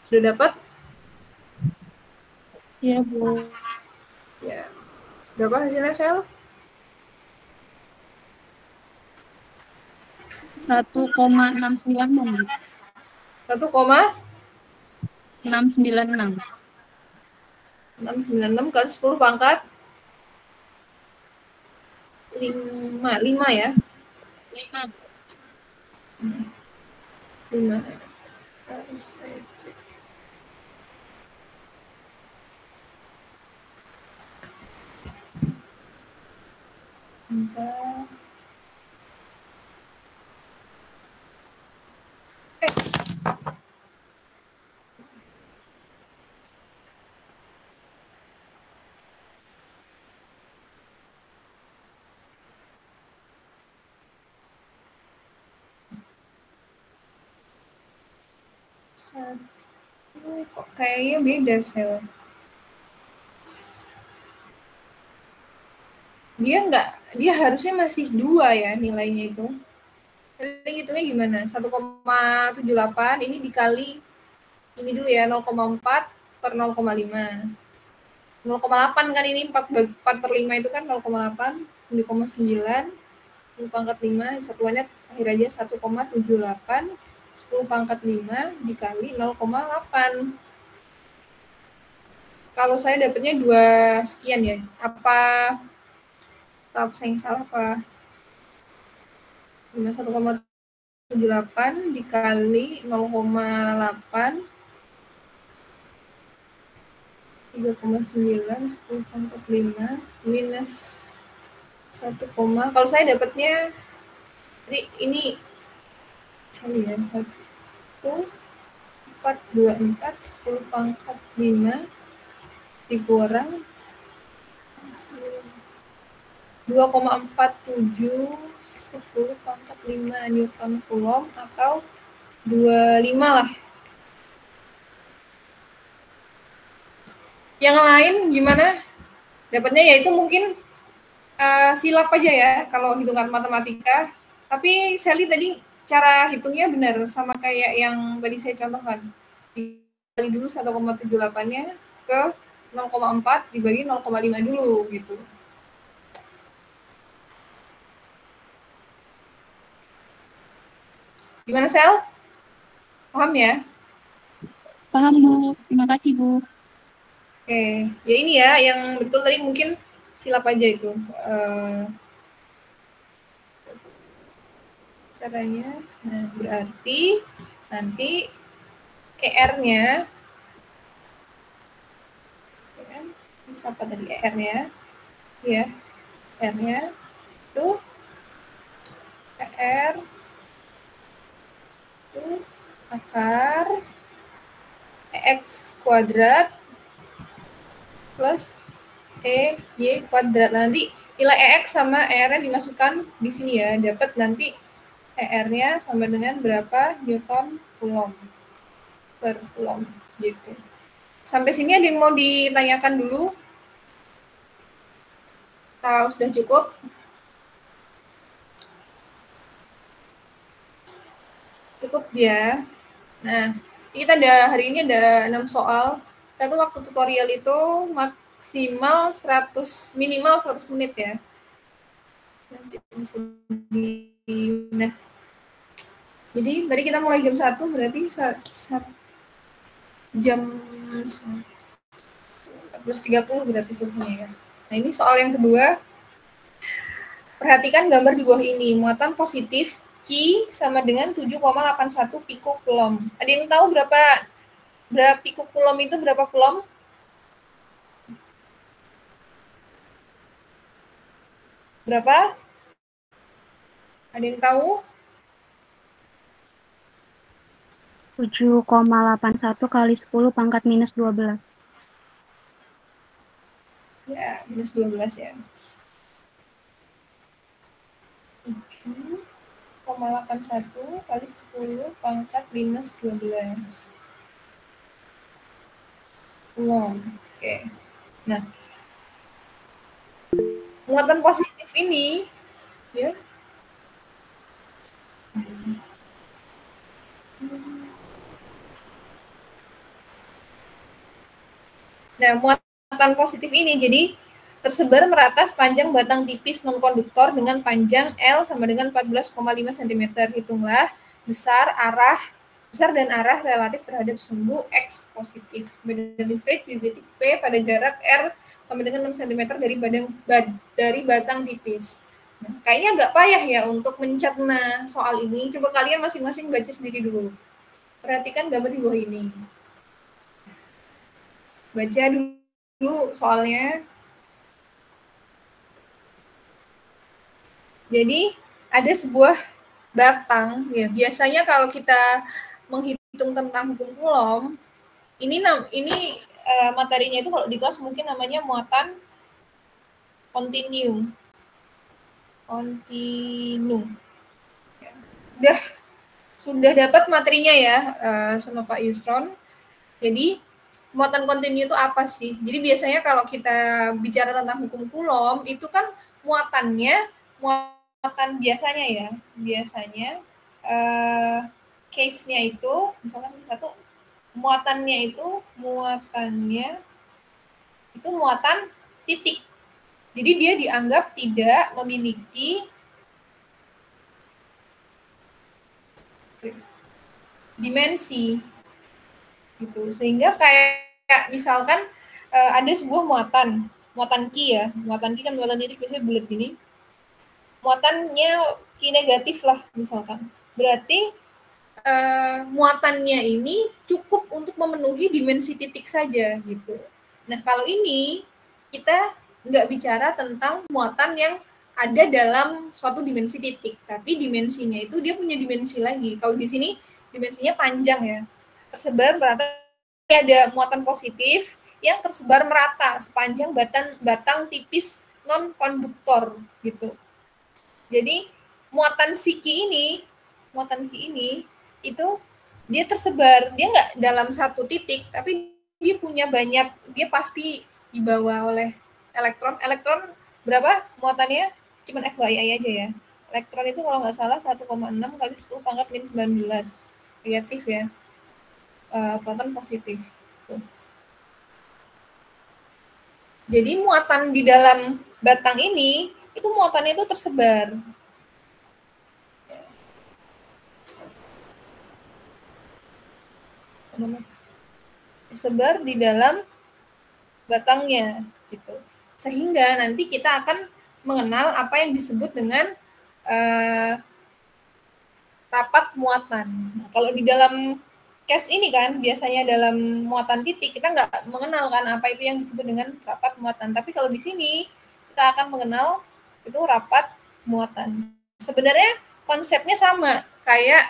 Sudah dapat? Iya, Bu. Ya. Berapa hasilnya Sel? 1,696. 1,696 696 kali 10 pangkat 5 ya? 5. 5. Harus saya cek. Kok kayaknya beda sel. Dia harusnya masih 2 ya nilainya itu. Jadi hitungnya gimana? 1,78 ini dikali ini dulu ya 0,4 per 0,5. 0,8 kan ini 4/5 itu kan 0,8, 0,9, 10 pangkat 5, satuannya akhir aja 1,78, 10 pangkat 5 dikali 0,8. Kalau saya dapatnya 2 sekian ya. Apa saya yang salah apa? 1,78 dikali 0,8 3,9 10 pangkat 5 minus 1, kalau saya dapatnya jadi ini saya lihat 1 4 2 4 10 pangkat 5 dikurang 2,47 10 pangkat 5 Newton Coulomb atau 25 lah. Yang lain gimana? Dapatnya yaitu mungkin silap aja ya kalau hitungan matematika. Tapi Sally tadi cara hitungnya benar sama kayak yang tadi saya contohkan. Dikali dulu 1,78-nya ke 0,4 dibagi 0,5 dulu gitu. Gimana Sel? Paham ya? Paham, Bu. Terima kasih, Bu. Oke, ya ini ya yang betul tadi mungkin silap aja itu caranya. Nah, berarti nanti ER-nya apa tadi ER-nya? Ya, ER-nya itu ER itu akar EX kuadrat plus EY kuadrat. Nanti nilai EX sama ER-nya dimasukkan di sini ya, dapat nanti ER-nya sama dengan berapa Newton Coulomb per Coulomb gitu. Sampai sini ada yang mau ditanyakan dulu? Atau sudah cukup? Cukup ya. Nah, kita hari ini ada 6 soal. Kita tuh waktu tutorial itu maksimal 100, minimal 100 menit ya. Nanti bisa nah, jadi tadi kita mulai jam 1, berarti jam 14.30 berarti selesainya ya. Nah, ini soal yang kedua. Perhatikan gambar di bawah ini. Muatan positif Q sama dengan 7,81 pikokulom. Ada yang tahu berapa pikokulom itu berapa kulom? Berapa? Ada yang tahu? 7,81 kali 10 pangkat minus 12. Ya, minus 12 ya. 7,81 kali 10 pangkat minus 12. Kulom. Oke. Nah, muatan positif ini ya. Nah, muatan positif ini jadi tersebar merata sepanjang batang tipis non-konduktor dengan panjang L sama dengan 14,5 cm. Hitunglah besar dan arah relatif terhadap sumbu X positif. Medan listrik di titik P pada jarak R sama dengan 6 cm dari batang tipis. Nah, kayaknya agak payah ya untuk mencerna soal ini. Coba kalian masing-masing baca sendiri dulu. Perhatikan gambar di bawah ini. Baca dulu soalnya. Jadi ada sebuah batang, ya biasanya kalau kita menghitung tentang hukum Coulomb, ini materinya itu kalau di kelas mungkin namanya muatan kontinu. Sudah dapat materinya ya sama Pak Yusron. Jadi muatan kontinu itu apa sih? Jadi biasanya kalau kita bicara tentang hukum Coulomb itu kan muatan biasanya ya. Biasanya case-nya itu misalkan satu muatannya itu muatan titik. Jadi dia dianggap tidak memiliki dimensi gitu. Sehingga kayak misalkan ada sebuah muatan Q ya. Muatan Q kan muatan titik biasanya bulat gini. Muatannya Q negatif lah misalkan. Berarti muatannya ini cukup untuk memenuhi dimensi titik saja gitu. Nah, kalau ini kita nggak bicara tentang muatan yang ada dalam suatu dimensi titik, tapi dimensinya itu dia punya dimensi lagi. Kalau di sini dimensinya panjang ya, tersebar merata, ada muatan positif yang tersebar merata sepanjang batang tipis non-konduktor gitu. Jadi muatan Q ini itu dia tersebar, dia nggak dalam satu titik, tapi dia punya banyak, dia pasti dibawa oleh elektron berapa muatannya, cuman FYI aja ya, elektron itu kalau nggak salah 1,6 kali 10 pangkat minus 19 negatif ya, proton positif tuh. Jadi muatan di dalam batang ini itu muatannya itu tersebar. Tersebar di dalam batangnya gitu. Sehingga nanti kita akan mengenal apa yang disebut dengan rapat muatan. Nah, kalau di dalam case ini kan biasanya dalam muatan titik kita nggak mengenal kan apa itu yang disebut dengan rapat muatan. Tapi kalau di sini kita akan mengenal itu rapat muatan. Sebenarnya konsepnya sama kayak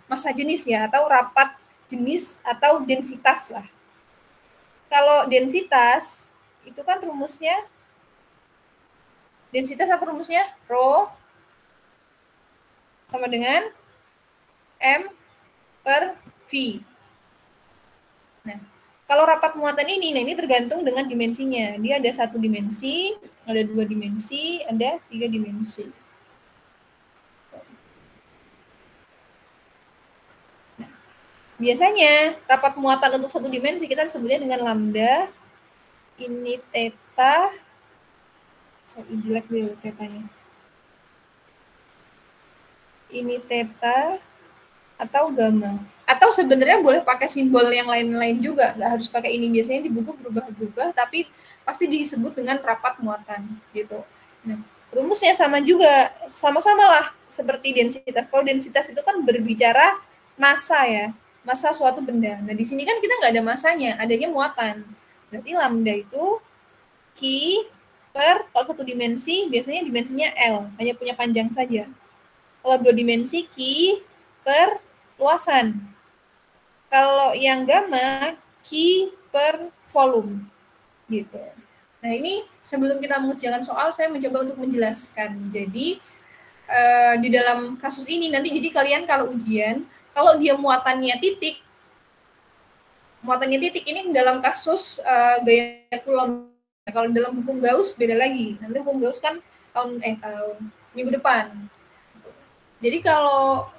massa jenis ya, atau rapat jenis atau densitas lah. Kalau densitas itu kan rumusnya, densitas apa rumusnya? Rho sama dengan M per V. Nah, kalau rapat muatan ini, nah ini tergantung dengan dimensinya. Dia ada 1 dimensi, ada 2 dimensi, ada 3 dimensi. Nah, biasanya rapat muatan untuk 1 dimensi kita sebutnya dengan lambda. Ini theta. Jelek dulu tetanya. Ini theta atau gamma. Atau sebenarnya boleh pakai simbol yang lain-lain juga, nggak harus pakai ini. Biasanya di buku berubah-ubah, tapi pasti disebut dengan rapat muatan gitu. Nah, rumusnya sama juga, sama-sama lah seperti densitas. Kalau densitas itu kan berbicara massa ya, massa suatu benda. Nah, di sini kan kita nggak ada massanya, adanya muatan. Berarti lambda itu Q per, kalau 1 dimensi, biasanya dimensinya L, hanya punya panjang saja. Kalau 2 dimensi, Q per luasan. Kalau yang gamma, Q per volume. Gitu. Nah, ini sebelum kita mengerjakan soal, saya mencoba untuk menjelaskan. Jadi, di dalam kasus ini, nanti jadi kalian kalau ujian, kalau dia muatannya titik ini dalam kasus gaya Coulomb. Kalau dalam hukum Gauss beda lagi. Nanti hukum Gauss kan tahun minggu depan. Jadi kalau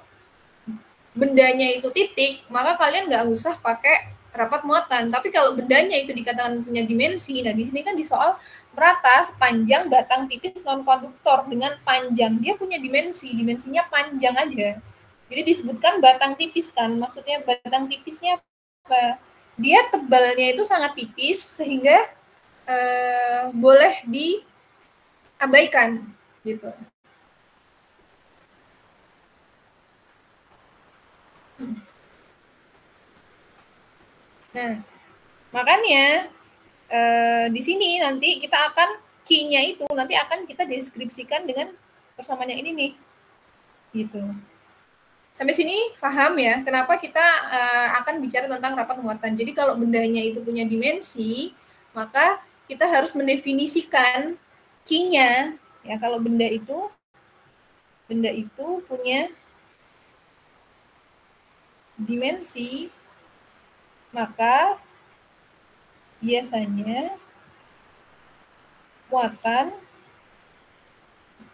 bendanya itu titik, maka kalian nggak usah pakai rapat muatan. Tapi kalau bendanya itu dikatakan punya dimensi, nah di sini kan di soal merata sepanjang batang tipis non-konduktor dengan panjang. Dia punya dimensi, dimensinya panjang aja. Jadi disebutkan batang tipis kan, maksudnya batang tipisnya apa? Dia tebalnya itu sangat tipis sehingga boleh diabaikan gitu. Nah, makanya di sini nanti kita akan Q-nya itu nanti akan kita deskripsikan dengan persamaannya ini nih. Gitu. Sampai sini paham ya kenapa kita akan bicara tentang rapat muatan. Jadi kalau bendanya itu punya dimensi, maka kita harus mendefinisikan Q-nya. Ya, kalau benda itu punya dimensi, maka biasanya muatan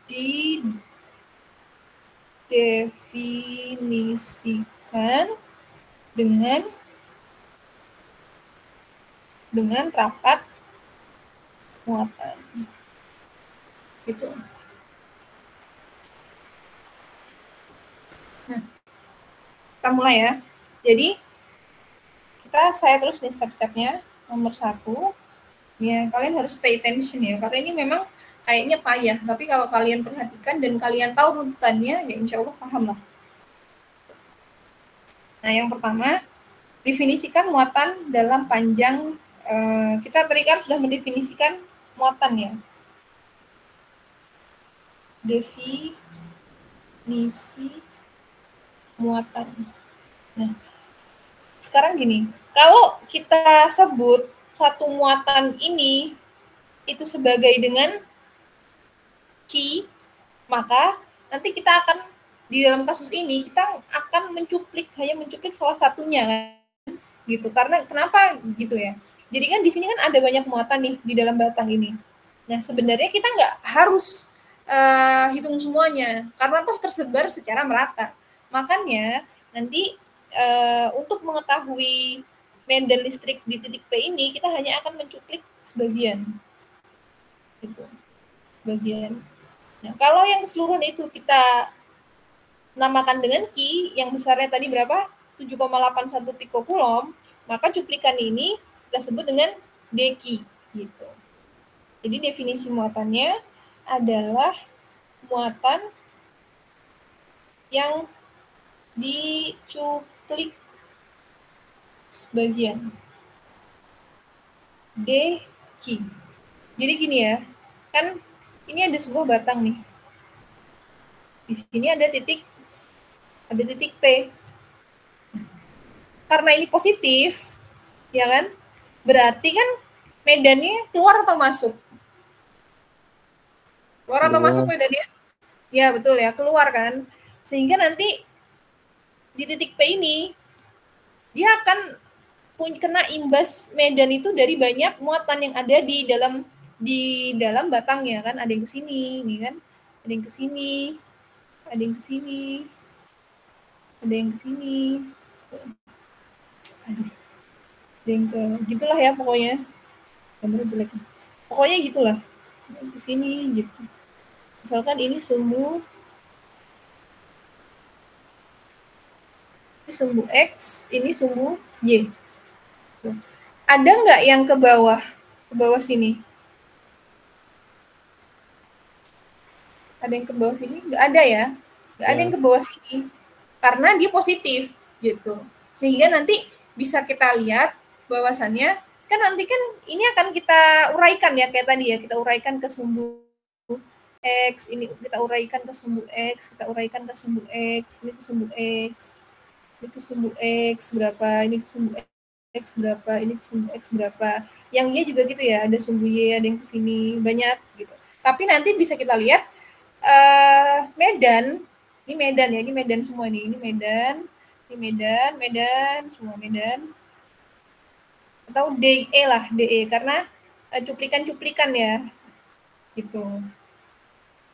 didefinisikan dengan rapat muatan. Gitu. Nah, kita mulai ya. Jadi saya terus nih step-stepnya. Nomor 1, ya kalian harus pay attention ya, karena ini memang kayaknya payah, tapi kalau kalian perhatikan dan kalian tahu runtutannya, ya insya Allah paham lah. Nah, yang pertama, definisikan muatan dalam panjang. Kita tadi kan sudah mendefinisikan muatan ya. Definisi muatan. Nah, sekarang gini, kalau kita sebut satu muatan ini itu sebagai dengan Q, maka nanti kita akan di dalam kasus ini kita akan hanya mencuplik salah satunya kan, gitu. Karena kenapa gitu ya? Jadi kan di sini kan ada banyak muatan nih di dalam batang ini. Nah, sebenarnya kita nggak harus hitung semuanya karena toh tersebar secara merata. Makanya nanti untuk mengetahui medan listrik di titik P ini kita hanya akan mencuplik sebagian. Gitu. Bagian. Nah, kalau yang keseluruhan itu kita namakan dengan Q, yang besarnya tadi berapa? 7,81 pikokulom, maka cuplikan ini kita sebut dengan dq, gitu. Jadi definisi muatannya adalah muatan yang dicuplik sebagian. dq. Jadi gini ya, kan ini ada sebuah batang nih. Di sini ada titik P. Karena ini positif, ya kan? Berarti kan medannya keluar atau masuk? Keluar atau masuk medannya? Ya, betul ya, keluar kan. Sehingga nanti di titik P ini dia akan kena imbas medan itu dari banyak muatan yang ada di dalam batangnya kan. Ada yang ke sini, nih kan. Ada yang ke sini. Ada yang ke sini. Ada yang ke sini. Aduh. Ada yang ke gitulah ya pokoknya. Gambarnya jelek. Pokoknya gitulah. Ke sini gitu. Misalkan ini sumbu X, ini sumbu Y. Ada nggak yang ke bawah sini? Ada yang ke bawah sini? Nggak ada ya? Nggak ada yang ke bawah sini. Karena dia positif, gitu. Sehingga nanti bisa kita lihat bahwasannya, kan nanti kan ini akan kita uraikan ya, kayak tadi ya, kita uraikan ke sumbu X, ini kita uraikan ke sumbu X, kita uraikan ke sumbu X, ini ke sumbu X, ini ke sumbu X berapa, ini ke sumbu X berapa, ini ke sumbu X berapa. Yang Y juga gitu ya, ada sumbu Y, ada yang ke sini, banyak gitu. Tapi nanti bisa kita lihat medan, ini medan ya, ini medan semua nih, ini medan, semua medan. Atau DE lah, DE, karena cuplikan-cuplikan ya, gitu.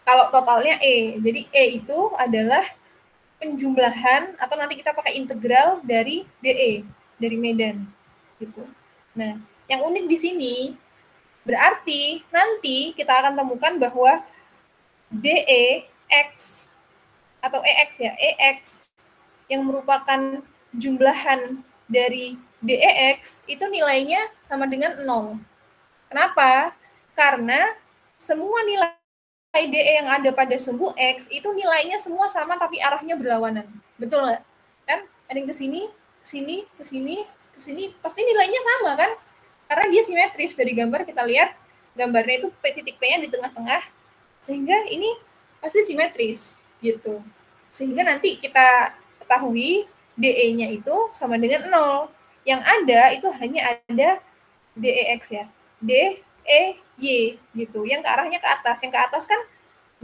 Kalau totalnya E, jadi E itu adalah penjumlahan, atau nanti kita pakai integral dari DE, dari medan, gitu. Nah, yang unik di sini, berarti nanti kita akan temukan bahwa DEX atau EX ya, EX yang merupakan jumlahan dari DEX itu nilainya sama dengan 0. Kenapa? Karena semua nilai DE yang ada pada sumbu X itu nilainya semua sama tapi arahnya berlawanan. Betul nggak? Kan ada yang ke sini, ke sini, ke sini, ke sini, pasti nilainya sama kan? Karena dia simetris. Dari gambar kita lihat gambarnya itu titik P-nya di tengah-tengah. Sehingga ini pasti simetris gitu. Sehingga nanti kita ketahui DE-nya itu sama dengan 0. Yang ada itu hanya ada DEX ya. DEY gitu. Yang ke arahnya ke atas. Yang ke atas kan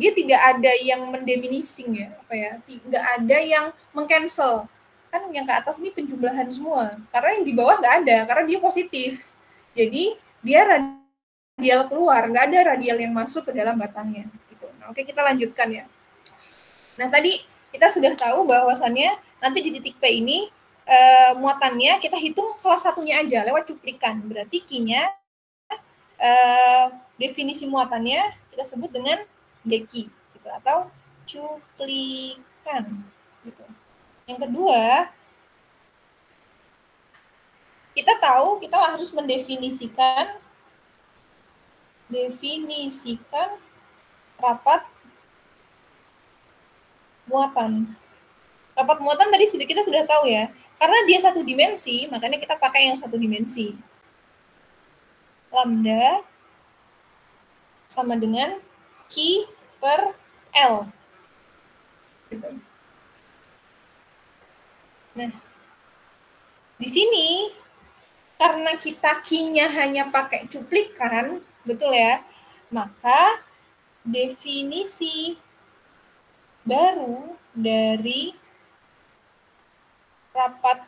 dia tidak ada yang mendiminishing ya, apa ya? Tidak ada yang mengcancel. Kan yang ke atas ini penjumlahan semua. Karena yang di bawah nggak ada, karena dia positif. Jadi dia radial keluar, nggak ada radial yang masuk ke dalam batangnya. Gitu. Nah, oke, kita lanjutkan ya. Nah, tadi kita sudah tahu bahwasannya nanti di titik P ini muatannya kita hitung salah satunya aja lewat cuplikan. Berarti Q-nya definisi muatannya kita sebut dengan deki gitu, atau cuplikan gitu. Yang kedua, kita tahu kita harus mendefinisikan rapat muatan. Rapat muatan tadi kita sudah tahu ya. Karena dia satu dimensi, makanya kita pakai yang satu dimensi. Lambda sama dengan Q per L. Gitu. Nah, di sini karena kita Q-nya hanya pakai cuplikan, betul ya, maka definisi baru dari rapat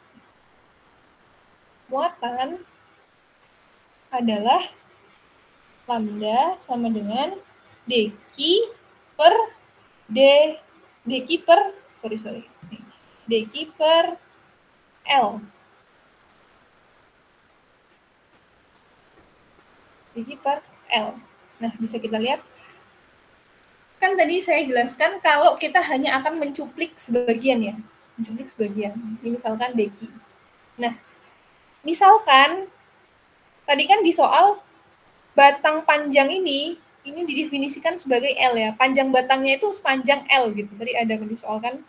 muatan adalah lambda sama dengan dq per dq per L. Dq per L. Nah, bisa kita lihat. Kan tadi saya jelaskan kalau kita hanya akan mencuplik sebagian ya. Mencuplik sebagian. Ini misalkan dq. Nah, misalkan tadi kan di soal batang panjang ini didefinisikan sebagai L ya. Panjang batangnya itu sepanjang L gitu. Tadi ada di soal kan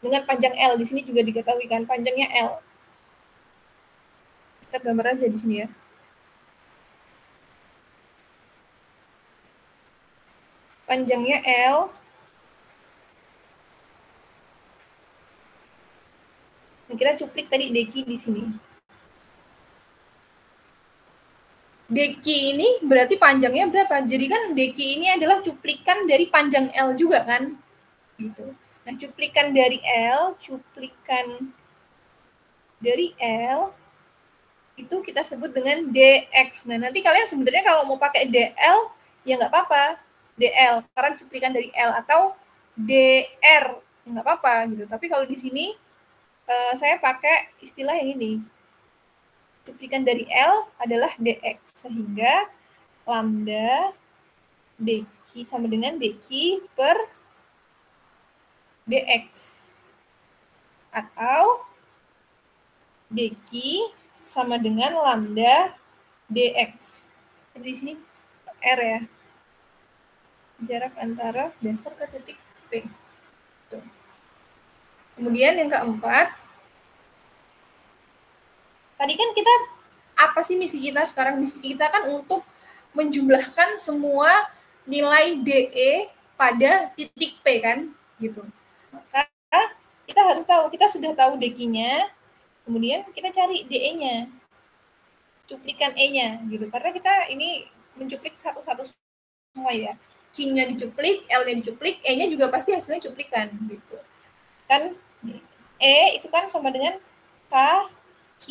dengan panjang L. Di sini juga diketahui kan panjangnya L. Kita gambar aja di sini ya. Panjangnya L. Nah, kita cuplik tadi dq di sini. dq ini berarti panjangnya berapa? Jadi kan dq ini adalah cuplikan dari panjang L juga kan? Gitu. Nah, cuplikan dari L itu kita sebut dengan dx. Nah, nanti kalian sebenarnya kalau mau pakai dl ya nggak apa-apa, dl karena cuplikan dari L, atau dr ya nggak apa-apa gitu. Tapi kalau di sini saya pakai istilah yang ini. Cuplikan dari L adalah dx, sehingga lambda dq sama dengan dq per dx, atau dq sama dengan lambda dx. Jadi di sini R ya, jarak antara dasar ke titik P. Tuh. Kemudian yang keempat, tadi kan kita, apa sih misi kita sekarang? Misi kita kan untuk menjumlahkan semua nilai DE pada titik P kan, gitu. Maka kita harus tahu, kita sudah tahu DQ-nya, kemudian kita cari DE-nya, cuplikan E-nya, gitu. Karena kita ini mencuplik satu-satu semua ya. Q-nya dicuplik, L-nya dicuplik, E-nya juga pasti hasilnya cuplikan, gitu. Kan E itu kan sama dengan K Q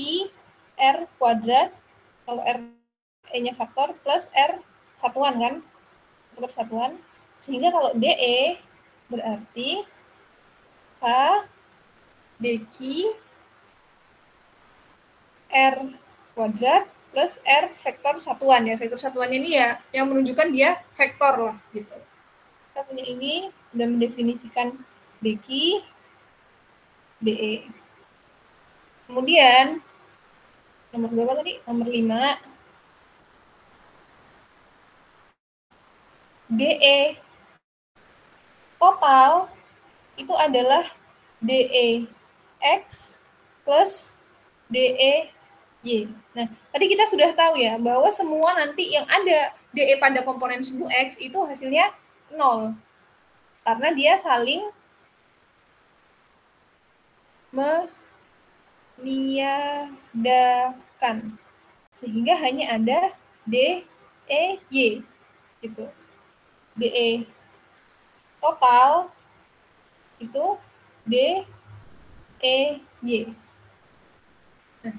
R kuadrat, kalau R E-nya faktor, plus R satuan kan, faktor satuan, sehingga kalau DE berarti K dq R kuadrat plus R vektor satuan ya. Vektor satuannya ini ya yang menunjukkan dia vektor lah gitu. Kita punya ini sudah mendefinisikan dq DE. Kemudian nomor berapa tadi? Nomor 5. DE total itu adalah DE X plus DE Y. Nah, tadi kita sudah tahu ya bahwa semua nanti yang ada DE pada komponen suku X itu hasilnya 0. karena dia saling meniadakan, sehingga hanya ada D, E, Y gitu. DE total itu D, E, Y. Nah,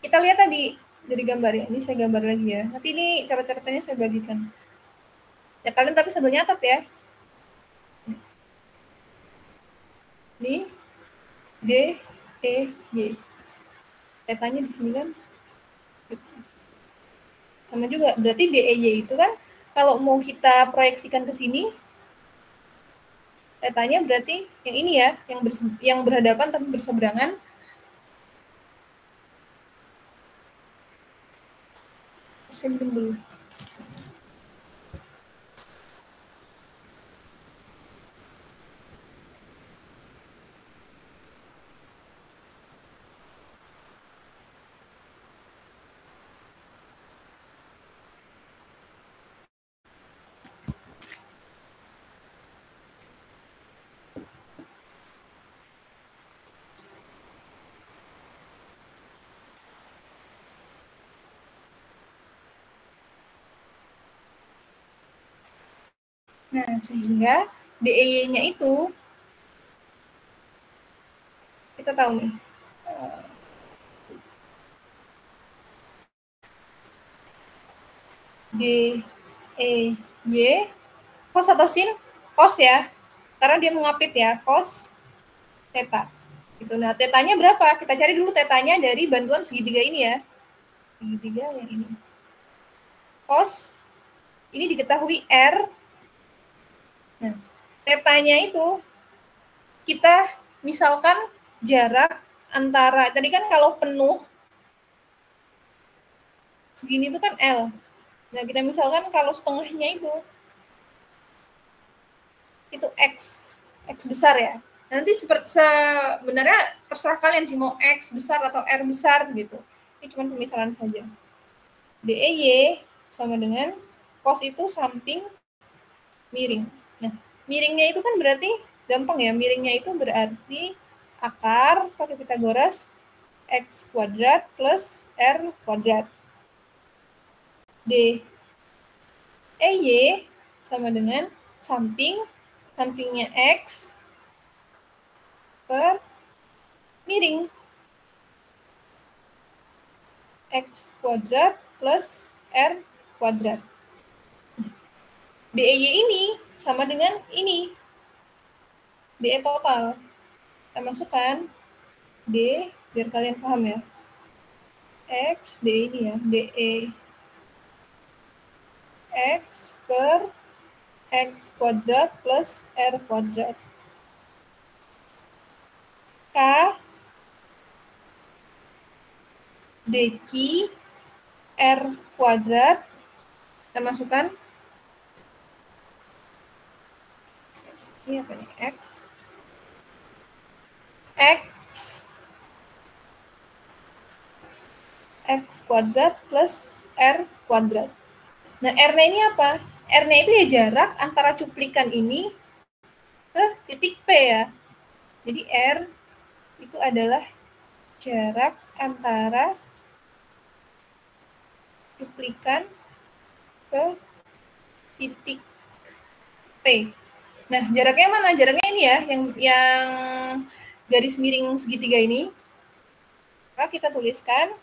kita lihat tadi dari gambar ya. Ini saya gambar lagi ya. Nanti ini cara-caranya saya bagikan. Ya kalian tapi sambil nyatet ya. Ini D, E, Y. Tetanya di sini kan. Sama juga. Berarti D, E, Y itu kan kalau mau kita proyeksikan ke sini, tetanya berarti yang ini ya, yang berhadapan tapi berseberangan. Saya minum dulu. Nah, sehingga DEY-nya itu kita tahu nih. D, E, Y, cos atau sin? Cos ya, karena dia mengapit ya, cos theta. Gitu. Nah, tetanya berapa? Kita cari dulu tetanya dari bantuan segitiga ini ya. Segitiga yang ini. Cos, ini diketahui R. Nah, tetanya itu kita misalkan jarak antara, tadi kan kalau penuh, segini itu kan L. Nah, kita misalkan kalau setengahnya itu X besar ya. Nanti sebenarnya terserah kalian sih mau X besar atau R besar gitu. Ini cuma pemisalan saja. DEY sama dengan cos itu samping miring. Nah, miringnya itu kan berarti gampang ya. Miringnya itu berarti akar pakai Pitagoras X kuadrat plus R kuadrat. DEY sama dengan sampingnya X per miring. X kuadrat plus R kuadrat. DEY ini sama dengan ini. DE total. Kita masukkan D, biar kalian paham ya. X, D ini ya. DE X per X kuadrat plus R kuadrat. K dq R kuadrat. Kita masukkan ini apa nih? X kuadrat plus R kuadrat. Nah, R-nya ini apa? R-nya itu ya jarak antara cuplikan ini ke titik P ya. Jadi R itu adalah jarak antara cuplikan ke titik P. Nah, jaraknya mana? Jaraknya ini ya, yang garis miring segitiga ini. Maka kita tuliskan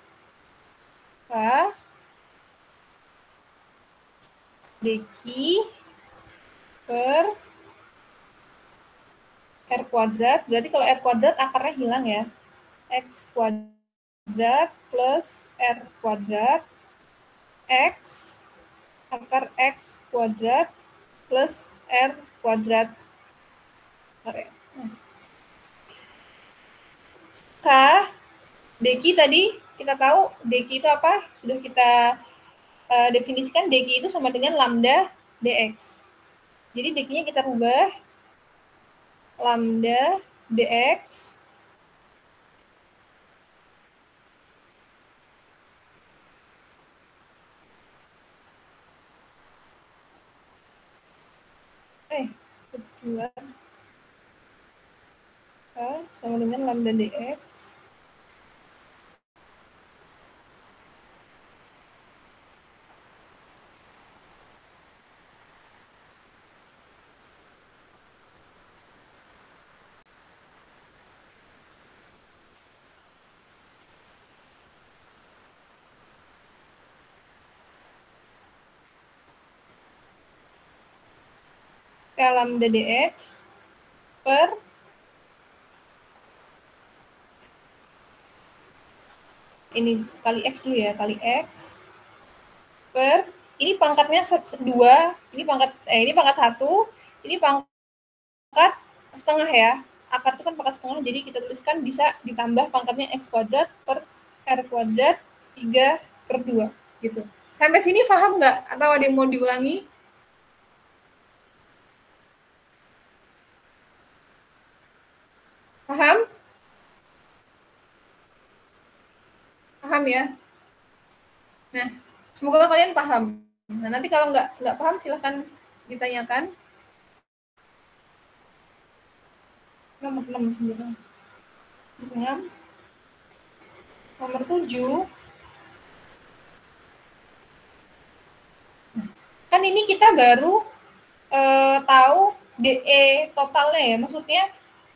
dq per R kuadrat. Berarti kalau R kuadrat akarnya hilang ya. X kuadrat plus R kuadrat X akar X kuadrat plus R kuadrat. K dq tadi kita tahu dq itu apa? Sudah kita definisikan dq itu sama dengan lambda dx. Jadi dq-nya kita rubah lambda dx Sebentar. K sama dengan lambda dx K lambda dx per ini kali x dulu ya, kali x per ini pangkatnya 2, ini pangkat 1, ini pangkat setengah ya. Akar itu kan pangkat setengah, jadi kita tuliskan bisa ditambah pangkatnya x kuadrat per r kuadrat 3 per 2 gitu. Sampai sini paham nggak? Atau ada yang mau diulangi? Paham? Paham ya? Nah, semoga kalian paham. Nah, nanti kalau nggak paham silahkan ditanyakan. Nomor 6 sendiri. 6. Nomor 7. Kan ini kita baru tahu DE totalnya ya. Maksudnya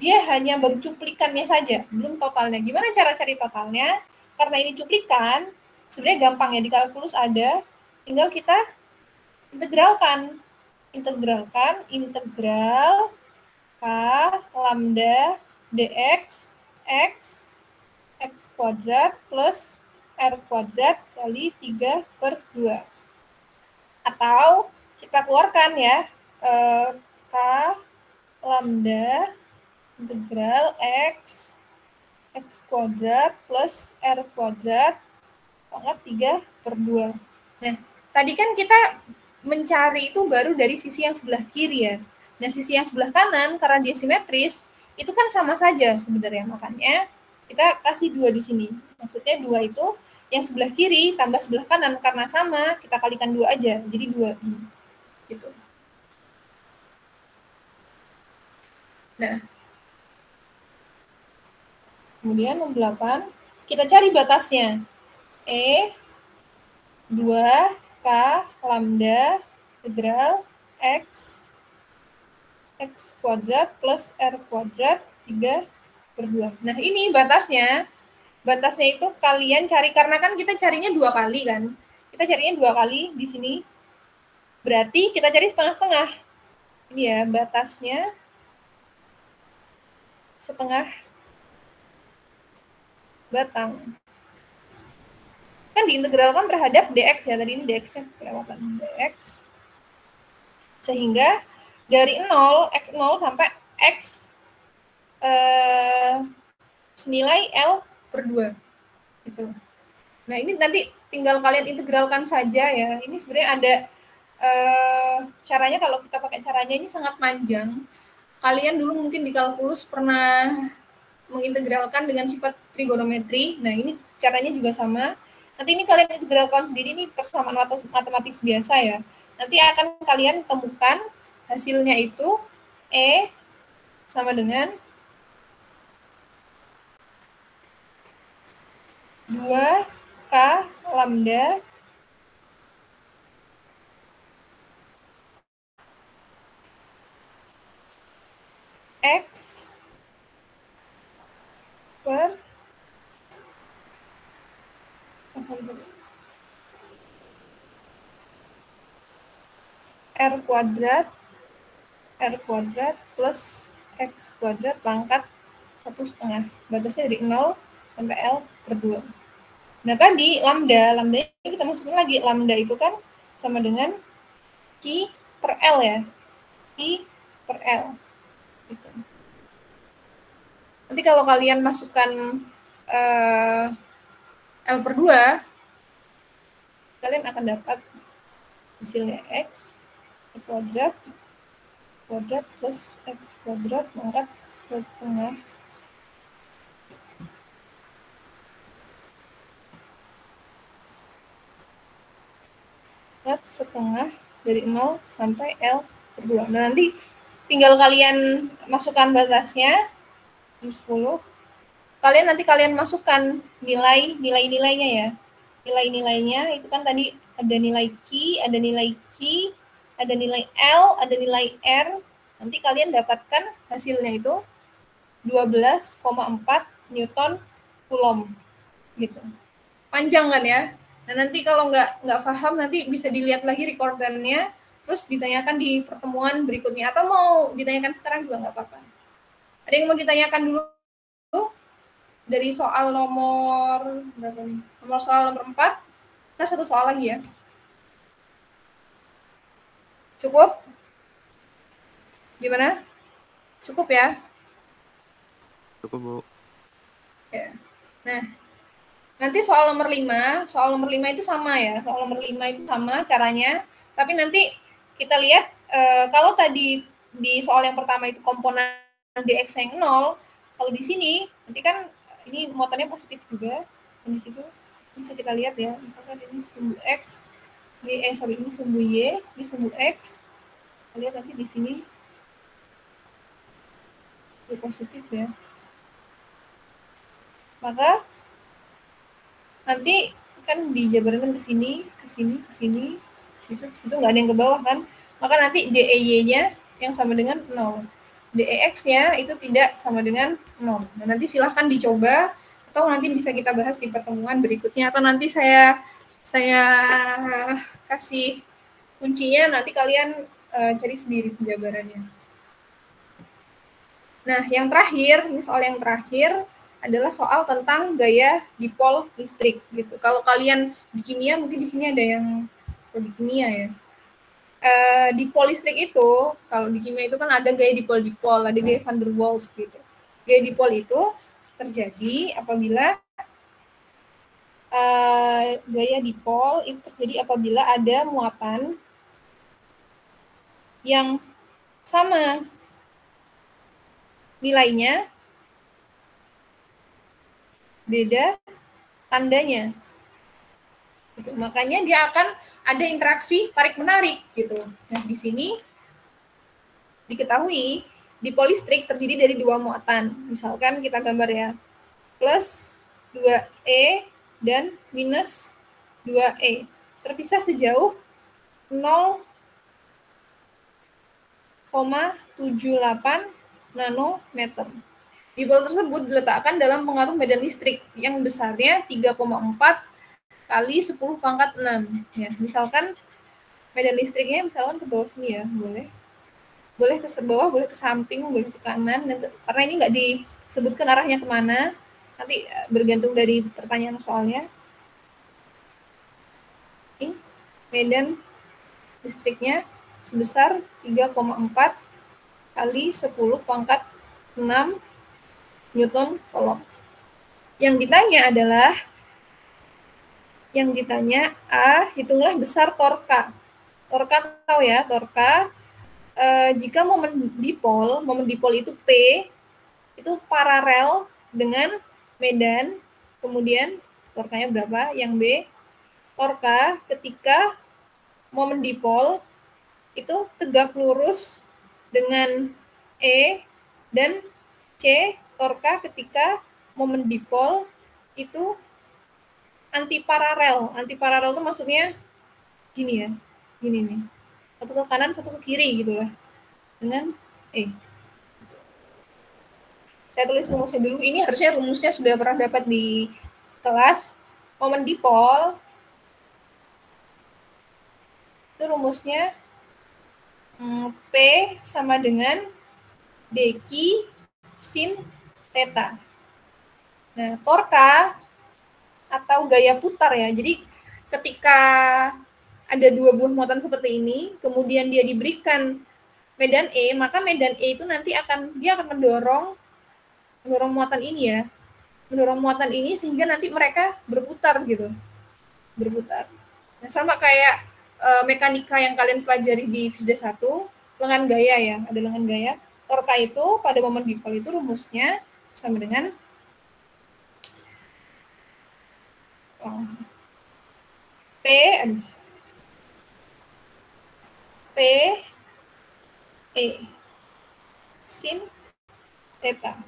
dia hanya baru cuplikannya saja, belum totalnya. Gimana cara cari totalnya? Karena ini cuplikan, sebenarnya gampang ya, di kalkulus ada, tinggal kita integralkan. Integralkan integral K lambda dx x kuadrat plus r kuadrat kali 3 per 2. Atau kita keluarkan ya, K lambda integral x kuadrat plus r kuadrat pangkat 3 per 2. Nah, tadi kan kita mencari itu baru dari sisi yang sebelah kiri ya. Nah, sisi yang sebelah kanan karena dia simetris, itu kan sama saja sebenarnya. Makanya kita kasih 2 di sini. Maksudnya 2 itu yang sebelah kiri tambah sebelah kanan, karena sama, kita kalikan 2 aja. Jadi 2. Gitu. Nah, kemudian nomor 8, kita cari batasnya. E 2 K lambda integral x kuadrat plus r kuadrat 3 per 2. Nah, ini batasnya. Batasnya itu kalian cari, karena kan kita carinya 2 kali kan. Kita carinya 2 kali di sini. Berarti kita cari setengah-setengah. Ini ya, batasnya setengah batang. Kan diintegralkan terhadap dx ya, tadi ini dx-nya kelewatan, dx. Sehingga dari 0, x0 sampai x senilai L per 2. Gitu. Nah, ini nanti tinggal kalian integralkan saja ya. Ini sebenarnya ada caranya, kalau kita pakai caranya ini sangat panjang. Kalian dulu mungkin di kalkulus pernah mengintegralkan dengan sifat trigonometri. Nah, ini caranya juga sama. Nanti ini kalian integralkan sendiri, ini persamaan matematis biasa ya. Nanti akan kalian temukan hasilnya itu E sama dengan 2 K lambda X per R kuadrat plus X kuadrat pangkat 1/2. Batasnya dari 0 sampai L per 2. Nah, tadi lambda kita masukin lagi. Lambda itu kan sama dengan Q per L ya. Q per L. Gitu. Nanti kalau kalian masukkan L per 2, kalian akan dapat hasilnya X kuadrat plus X kuadrat pangkat 1/2 dari 0 sampai L per 2. Nah, nanti tinggal kalian masukkan batasnya 10. Kalian masukkan nilainya ya. Nilainya itu kan tadi ada nilai Q, ada nilai Q, ada nilai L, ada nilai R. Nanti kalian dapatkan hasilnya itu 12,4 Newton Coulomb gitu. Panjang kan ya. Nah, nanti kalau nggak paham nanti bisa dilihat lagi recordannya, terus ditanyakan di pertemuan berikutnya atau mau ditanyakan sekarang juga nggak apa-apa. Ada yang mau ditanyakan dulu dari soal nomor berapa nih? Soal nomor 4. Kita satu soal lagi ya. Cukup? Gimana? Cukup ya? Cukup, Bu. Ya. Nah, nanti soal nomor 5 itu sama ya. Soal nomor 5 itu sama caranya, tapi nanti kita lihat kalau tadi di soal yang pertama itu komponen dx yang 0, kalau di sini nanti kan ini muatannya positif juga, dan di situ bisa kita lihat ya, misalkan ini sumbu x, ini sumbu y, ini sumbu x. Kita lihat nanti di sini itu positif ya. Maka nanti kan dijabarkan ke sini, situ nggak ada yang ke bawah kan, maka nanti DEY-nya yang sama dengan 0. DEX-nya itu tidak sama dengan 0. Nah, nanti silahkan dicoba, atau nanti bisa kita bahas di pertemuan berikutnya, atau nanti saya kasih kuncinya, nanti kalian cari sendiri penjabarannya. Nah, yang terakhir, ini soal yang terakhir adalah soal tentang gaya dipol listrik gitu. Kalau kalian di kimia mungkin di sini ada yang di kimia ya. Dipol listrik itu, kalau di kimia itu kan ada gaya dipol-dipol, ada gaya van der Waals gitu. Gaya dipol itu terjadi apabila gaya dipol itu terjadi apabila ada muatan yang sama nilainya, beda tandanya. Gitu. Makanya dia akan ada interaksi tarik-menarik gitu. Nah, di sini diketahui dipol listrik terdiri dari dua muatan. Misalkan kita gambar ya, plus 2E dan minus 2E. Terpisah sejauh 0,78 nanometer. Dipol tersebut diletakkan dalam pengaruh medan listrik yang besarnya 3,4 kali 10⁻⁶. Ya, misalkan medan listriknya misalkan ke bawah sini ya, boleh ke bawah, boleh ke samping, boleh ke kanan, karena ini nggak disebutkan arahnya kemana, nanti bergantung dari pertanyaan soalnya. Ini medan listriknya sebesar 3,4 kali 10⁻⁶ Newton Coulomb. Yang ditanya hitunglah besar torka. Torka tahu ya, torka. Jika momen dipol itu P, itu paralel dengan medan, kemudian torkanya berapa? Yang B, torka ketika momen dipol itu tegak lurus dengan E, dan C, torka ketika momen dipol itu antiparalel. Antiparalel itu maksudnya gini ya, gini nih. Satu ke kanan, satu ke kiri gitu lah. Dengan E. Saya tulis rumusnya dulu. Ini harusnya rumusnya sudah pernah dapat di kelas. Momen dipol itu rumusnya P sama dengan dq sin theta. Nah, torka atau gaya putar ya. Jadi ketika ada dua buah muatan seperti ini, kemudian dia diberikan medan E, maka medan E itu nanti akan mendorong muatan ini ya. Mendorong muatan ini sehingga nanti mereka berputar gitu. Berputar. Nah, sama kayak mekanika yang kalian pelajari di FISDA 1, lengan gaya ya, ada lengan gaya. Torka itu pada momen dipol itu rumusnya sama dengan P E. sin theta.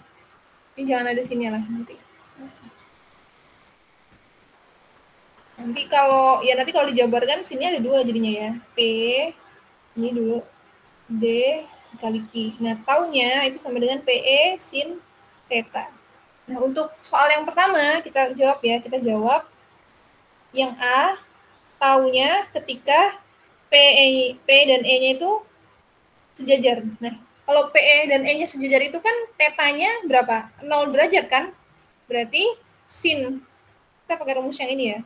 Ini jangan ada sinnya lah nanti. Nanti kalau dijabarkan sinnya ada 2 jadinya ya. P ini dulu D dikali Q. Nah, taunya itu sama dengan PE sin theta. Nah, untuk soal yang pertama kita jawab ya. Kita jawab yang A, taunya ketika P dan E-nya itu sejajar. Nah, kalau PE dan E-nya sejajar itu kan tetanya berapa? 0 derajat kan? Berarti sin, kita pakai rumus yang ini ya.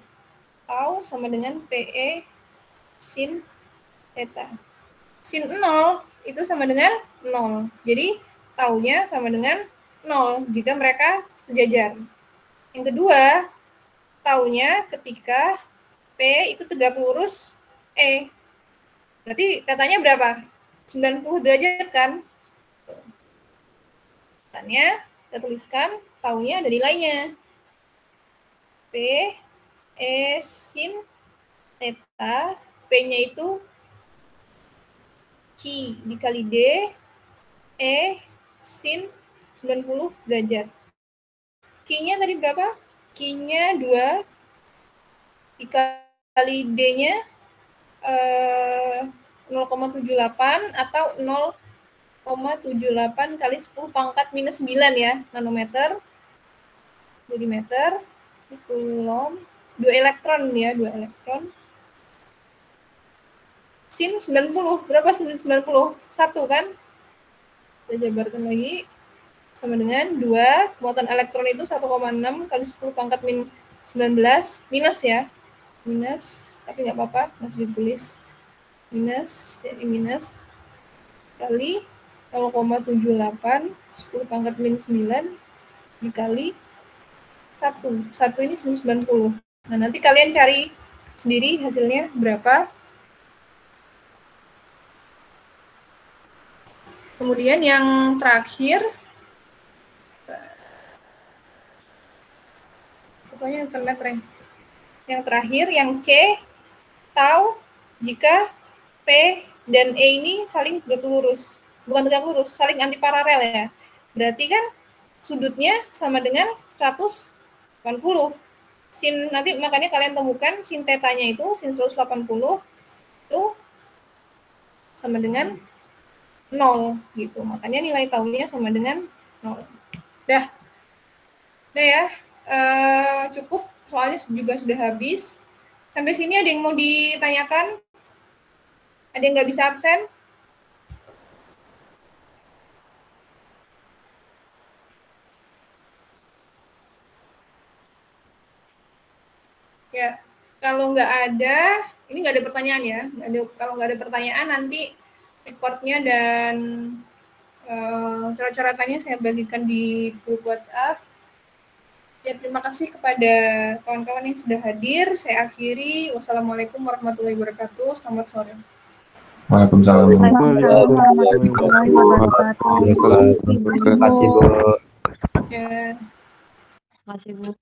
Tau sama dengan PE sin theta. Sin 0 itu sama dengan 0. Jadi, taunya sama dengan 0 jika mereka sejajar. Yang kedua, taunya ketika P itu tegak lurus E. Berarti tetanya berapa? 90 derajat kan? Makanya kita tuliskan taunya ada nilainya. P E sin theta, P-nya itu Q dikali D, E sin 90 derajat. Q-nya tadi berapa? Q-nya 2 dikali D-nya 0,78 atau 0,78 kali 10 pangkat minus 9 ya, nanometer, jadi meter, kulom, 2 elektron ya, 2 elektron. Sin 90, berapa sin 90? 1 kan? Kita jabarkan lagi, sama dengan 2, muatan elektron itu 1,6 kali 10 pangkat min 19, minus ya, minus, tapi nggak apa-apa, masih ditulis, minus, jadi minus, kali 0,78, 10 pangkat min 9, dikali 1, 1 ini 90. Nah, nanti kalian cari sendiri hasilnya berapa. Kemudian yang terakhir, contohnya Newton meter. Yang terakhir, yang C, tahu jika P dan E ini saling tegak lurus. Bukan tegak lurus, saling antiparalel ya. Berarti kan sudutnya sama dengan 180. Sin, nanti makanya kalian temukan sin tetanya itu, sin 180, itu sama dengan 0 gitu. Makanya nilai taunya sama dengan 0. Udah ya, cukup, soalnya juga sudah habis. Sampai sini ada yang mau ditanyakan? Ada yang nggak bisa absen? Ya, kalau nggak ada, ini nggak ada pertanyaan ya. Kalau nggak ada pertanyaan, nanti recordnya dan coret-coretannya saya bagikan di grup WhatsApp. Ya, terima kasih kepada kawan-kawan yang sudah hadir. Saya akhiri. Wassalamualaikum warahmatullahi wabarakatuh. Selamat sore. Waalaikumsalam. Waalaikumsalam warahmatullahi wabarakatuh. Terima kasih, Bu. Ya. Terima kasih, Bu.